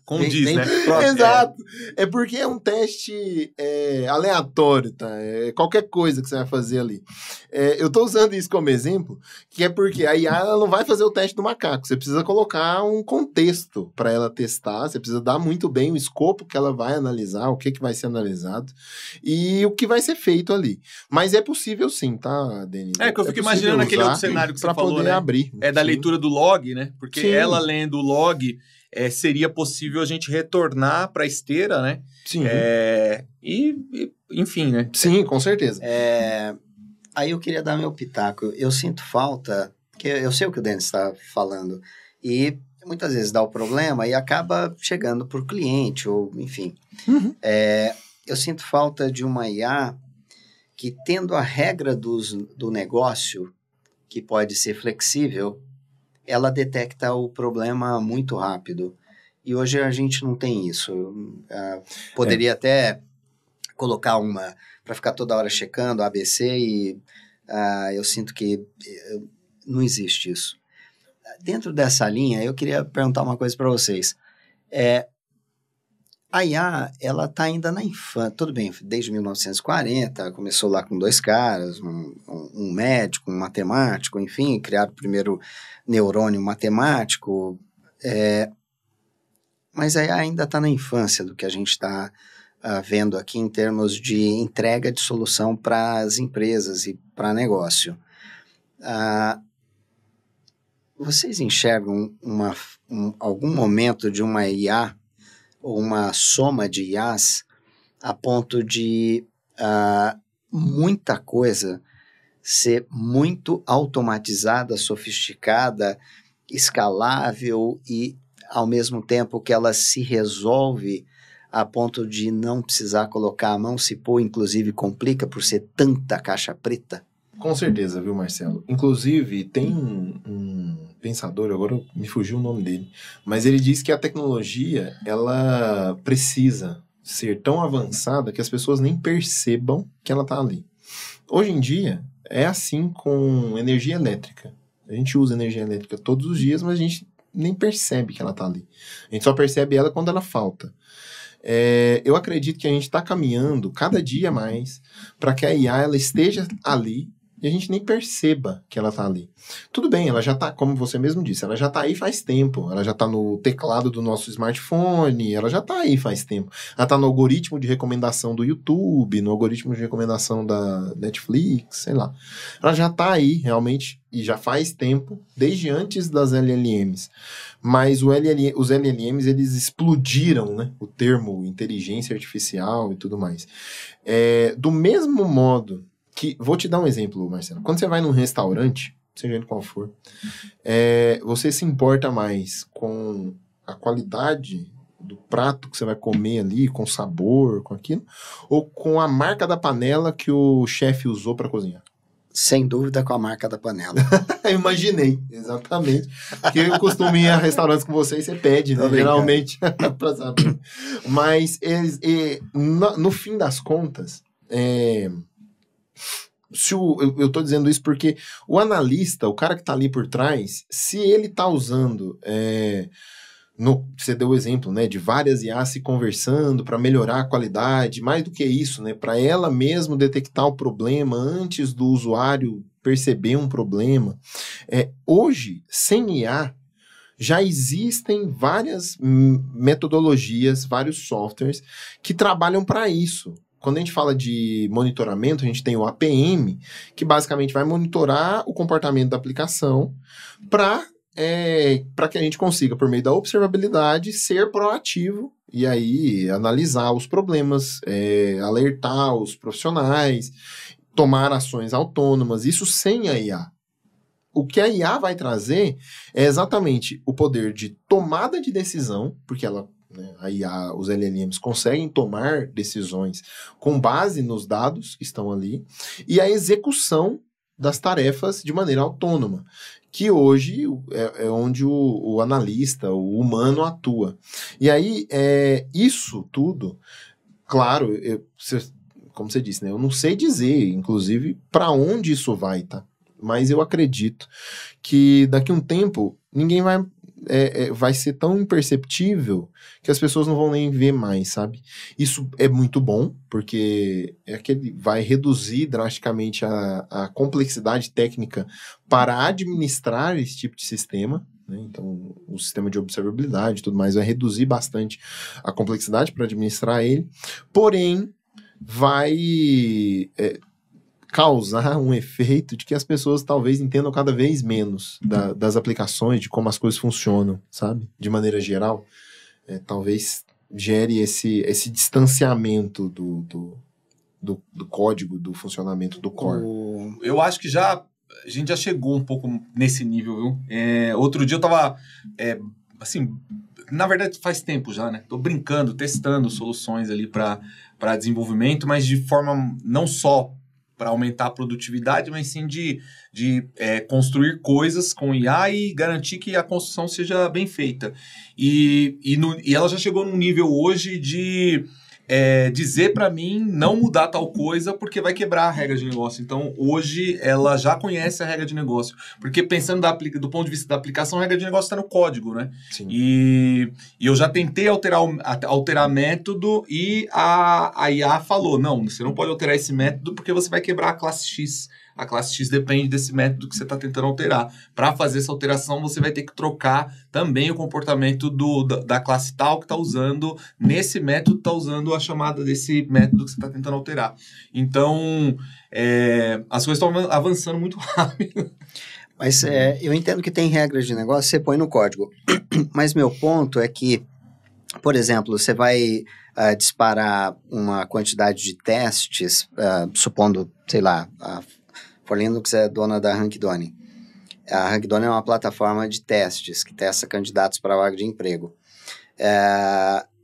condiz, bem, né? Exato. É porque é um teste aleatório, tá? É qualquer coisa que você vai fazer ali. Eu tô usando isso como exemplo, que é porque a IA ela não vai fazer o teste do macaco. Você precisa colocar um contexto para ela testar, você precisa dar muito bem o escopo que ela vai analisar, o que vai ser analisado e o que vai ser feito ali. Mas é possível sim, tá, Denis? Que eu fico imaginando aquele outro cenário que você falou, poder abrir. Da leitura do log, né? Porque sim. Ela lendo o log, seria possível a gente retornar para a esteira, né? Sim. Enfim, né? Sim, com certeza. Aí eu queria dar meu pitaco. Eu sinto falta, que eu sei o que o Denis está falando, e muitas vezes dá o problema e acaba chegando por cliente, ou enfim. Uhum. Eu sinto falta de uma IA que, tendo a regra do negócio, que pode ser flexível, ela detecta o problema muito rápido. E hoje a gente não tem isso. Poderia até colocar uma para ficar toda hora checando ABC e eu sinto que não existe isso. Dentro dessa linha, eu queria perguntar uma coisa para vocês. A IA, ela está ainda na infância, tudo bem, desde 1940, começou lá com 2 caras, um médico, um matemático, enfim, criaram o primeiro neurônio matemático, mas a IA ainda está na infância do que a gente está vendo aqui em termos de entrega de solução para as empresas e para negócio. Vocês enxergam algum momento de uma IA ou uma soma de IAs a ponto de muita coisa ser muito automatizada, sofisticada, escalável e, ao mesmo tempo que ela se resolve a ponto de não precisar colocar a mão, se pôr, inclusive complica por ser tanta caixa preta? Com certeza, viu, Marcelo? Inclusive, tem um pensador, agora me fugiu o nome dele, mas ele diz que a tecnologia, ela precisa ser tão avançada que as pessoas nem percebam que ela está ali. Hoje em dia, é assim com energia elétrica. A gente usa energia elétrica todos os dias, mas a gente nem percebe que ela está ali. A gente só percebe ela quando ela falta. Eu acredito que a gente está caminhando cada dia mais para que a IA ela esteja ali e a gente nem perceba que ela está ali. Tudo bem, ela já está, como você mesmo disse, ela já está aí faz tempo. Ela já está no teclado do nosso smartphone, ela já está aí faz tempo. Ela está no algoritmo de recomendação do YouTube, no algoritmo de recomendação da Netflix, sei lá. Ela já está aí, realmente, e já faz tempo, desde antes das LLMs. Mas os LLMs, eles explodiram, né? O termo inteligência artificial e tudo mais. Do mesmo modo que... Vou te dar um exemplo, Marcelo. Quando você vai num restaurante, seja ele qual for, você se importa mais com a qualidade do prato que você vai comer ali, com o sabor, com aquilo, ou com a marca da panela que o chefe usou para cozinhar? Sem dúvida com a marca da panela. Eu imaginei, exatamente. Porque eu costumo ir a restaurantes com você e você pede, né? Geralmente, para saber. Mas, no fim das contas, eu tô dizendo isso porque o analista, o cara que tá ali por trás, se ele tá usando... você deu o exemplo, né, de várias IAs se conversando para melhorar a qualidade, mais do que isso, né, para ela mesmo detectar o problema antes do usuário perceber um problema. Hoje, sem IA, já existem várias metodologias, vários softwares que trabalham para isso. Quando a gente fala de monitoramento, a gente tem o APM, que basicamente vai monitorar o comportamento da aplicação para que a gente consiga, por meio da observabilidade, ser proativo e aí analisar os problemas, alertar os profissionais, tomar ações autônomas, isso sem a IA. O que a IA vai trazer é exatamente o poder de tomada de decisão, porque a IA, os LLMs conseguem tomar decisões com base nos dados que estão ali, e a execução das tarefas de maneira autônoma, que hoje é onde o analista, o humano atua. E aí, isso tudo, claro, como você disse, né, eu não sei dizer, inclusive, para onde isso vai, tá? Mas eu acredito que daqui a um tempo, ninguém vai ser tão imperceptível que as pessoas não vão nem ver mais, sabe? Isso é muito bom, porque vai reduzir drasticamente a complexidade técnica para administrar esse tipo de sistema, né? Então, o sistema de observabilidade e tudo mais vai reduzir bastante a complexidade para administrar ele, porém, vai causar um efeito de que as pessoas talvez entendam cada vez menos das aplicações, de como as coisas funcionam, sabe? De maneira geral, talvez gere esse distanciamento do código, do funcionamento do core. Eu acho que a gente já chegou um pouco nesse nível, viu? Outro dia eu tava, assim, na verdade faz tempo já, né? Tô brincando, testando soluções ali para desenvolvimento, mas de forma não só para aumentar a produtividade, mas sim de construir coisas com IA e garantir que a construção seja bem feita. E ela já chegou num nível hoje de dizer para mim não mudar tal coisa porque vai quebrar a regra de negócio. Então, hoje, ela já conhece a regra de negócio. Porque pensando do ponto de vista da aplicação, a regra de negócio está no código, né? Sim. E eu já tentei alterar método e a IA falou, não, você não pode alterar esse método porque você vai quebrar a classe X. A classe X depende desse método que você está tentando alterar. Para fazer essa alteração, você vai ter que trocar também o comportamento da classe tal que está usando, nesse método está usando a chamada desse método que você está tentando alterar. Então, as coisas estão avançando muito rápido. Mas eu entendo que tem regras de negócio, você põe no código. Mas meu ponto é que, por exemplo, você vai disparar uma quantidade de testes, supondo, sei lá, a For Linux é dona da Rankdone. A Rankdone é uma plataforma de testes que testa candidatos para vaga de emprego.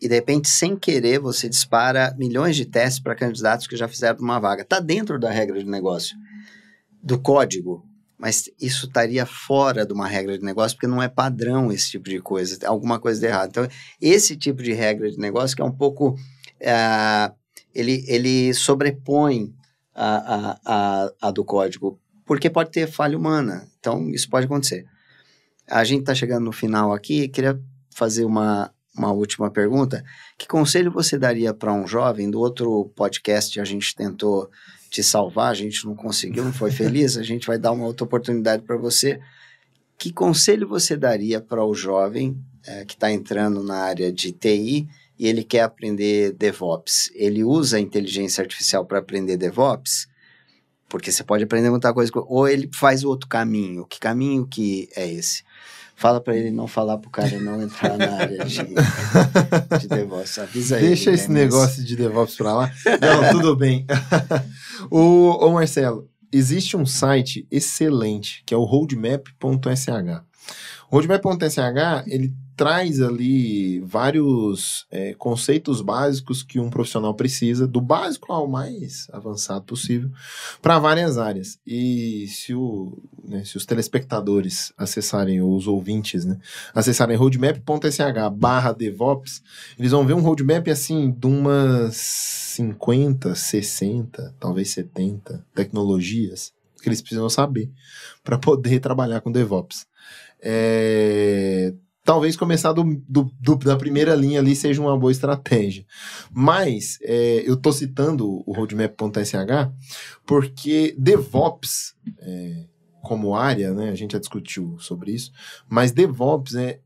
E de repente, sem querer, você dispara milhões de testes para candidatos que já fizeram uma vaga. Está dentro da regra de negócio, do código, mas isso estaria fora de uma regra de negócio porque não é padrão esse tipo de coisa, alguma coisa de errado. Então, esse tipo de regra de negócio que é um pouco... ele sobrepõe a do código, porque pode ter falha humana. Então, isso pode acontecer. A gente está chegando no final aqui, queria fazer uma última pergunta. Que conselho você daria para um jovem? Do outro podcast a gente tentou te salvar, a gente não conseguiu, não foi feliz, a gente vai dar uma outra oportunidade para você. Que conselho você daria para o jovem que está entrando na área de TI e ele quer aprender DevOps? Ele usa a inteligência artificial para aprender DevOps? Porque você pode aprender muita coisa. Ou ele faz outro caminho. Que caminho que é esse? Fala para ele não falar pro cara não entrar na área de DevOps. Avisa ele. Deixa esse negócio de DevOps para lá. Não, tudo bem. Ô Marcelo, existe um site excelente, que é o roadmap.sh. O roadmap.sh, ele traz ali vários conceitos básicos que um profissional precisa, do básico ao mais avançado possível, para várias áreas. E se os telespectadores acessarem, ou os ouvintes, né, acessarem roadmap.sh/DevOps, eles vão ver um roadmap assim de umas 50, 60, talvez 70 tecnologias que eles precisam saber para poder trabalhar com DevOps. Talvez começar da primeira linha ali seja uma boa estratégia. Mas eu estou citando o roadmap.sh porque DevOps, como área, né, a gente já discutiu sobre isso, mas DevOps é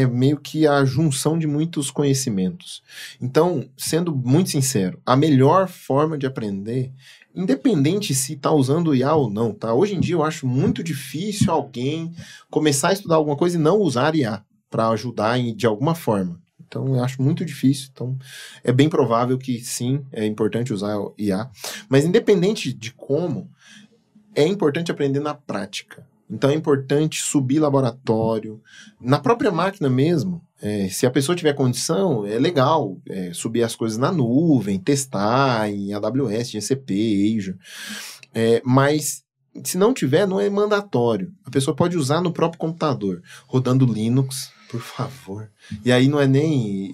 meio que a junção de muitos conhecimentos. Então, sendo muito sincero, a melhor forma de aprender, independente se está usando IA ou não, tá? Hoje em dia eu acho muito difícil alguém começar a estudar alguma coisa e não usar IA para ajudar de alguma forma. Então, eu acho muito difícil. Então, é bem provável que sim, é importante usar IA. Mas independente de como, é importante aprender na prática. Então, é importante subir laboratório, na própria máquina mesmo. Se a pessoa tiver condição, é legal subir as coisas na nuvem, testar em AWS, GCP, Azure. Mas, se não tiver, não é mandatório. A pessoa pode usar no próprio computador, rodando Linux, por favor. E aí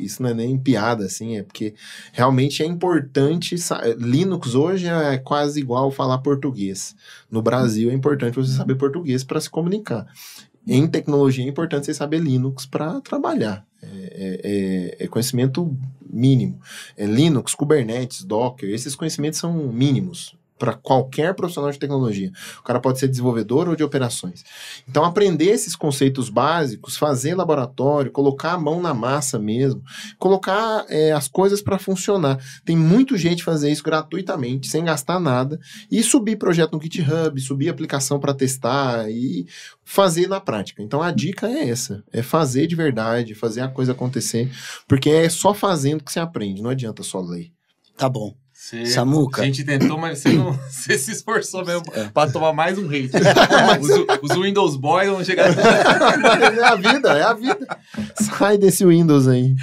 isso não é nem piada, assim, é porque realmente é importante. Linux hoje é quase igual falar português. No Brasil é importante você saber português para se comunicar. Em tecnologia é importante você saber Linux para trabalhar. É conhecimento mínimo. Linux, Kubernetes, Docker, esses conhecimentos são mínimos para qualquer profissional de tecnologia. O cara pode ser desenvolvedor ou de operações. Então, aprender esses conceitos básicos, fazer laboratório, colocar a mão na massa mesmo, colocar as coisas para funcionar. Tem muito gente fazer isso gratuitamente, sem gastar nada, e subir projeto no GitHub, subir aplicação para testar e fazer na prática. Então, a dica é essa, é fazer de verdade, fazer a coisa acontecer, porque é só fazendo que você aprende, não adianta só ler. Tá bom. Samuca. A gente tentou, mas você se esforçou mesmo para tomar mais um hate. Os Windows Boys vão chegar... É a vida. Sai desse Windows aí.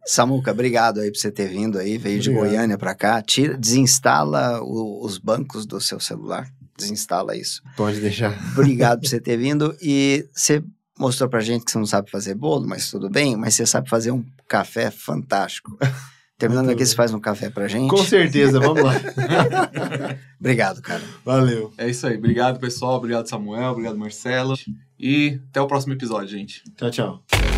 Samuca, obrigado aí por você ter vindo aí, veio de Goiânia para cá. Desinstala os bancos do seu celular. Desinstala isso. Pode deixar. Obrigado por você ter vindo e você mostrou pra gente que você não sabe fazer bolo, mas tudo bem, mas você sabe fazer um café fantástico. Terminando aqui, você faz um café pra gente? Com certeza, vamos lá. Obrigado, cara. Valeu. É isso aí. Obrigado, pessoal. Obrigado, Samuel. Obrigado, Marcelo. E até o próximo episódio, gente. Tchau, tchau.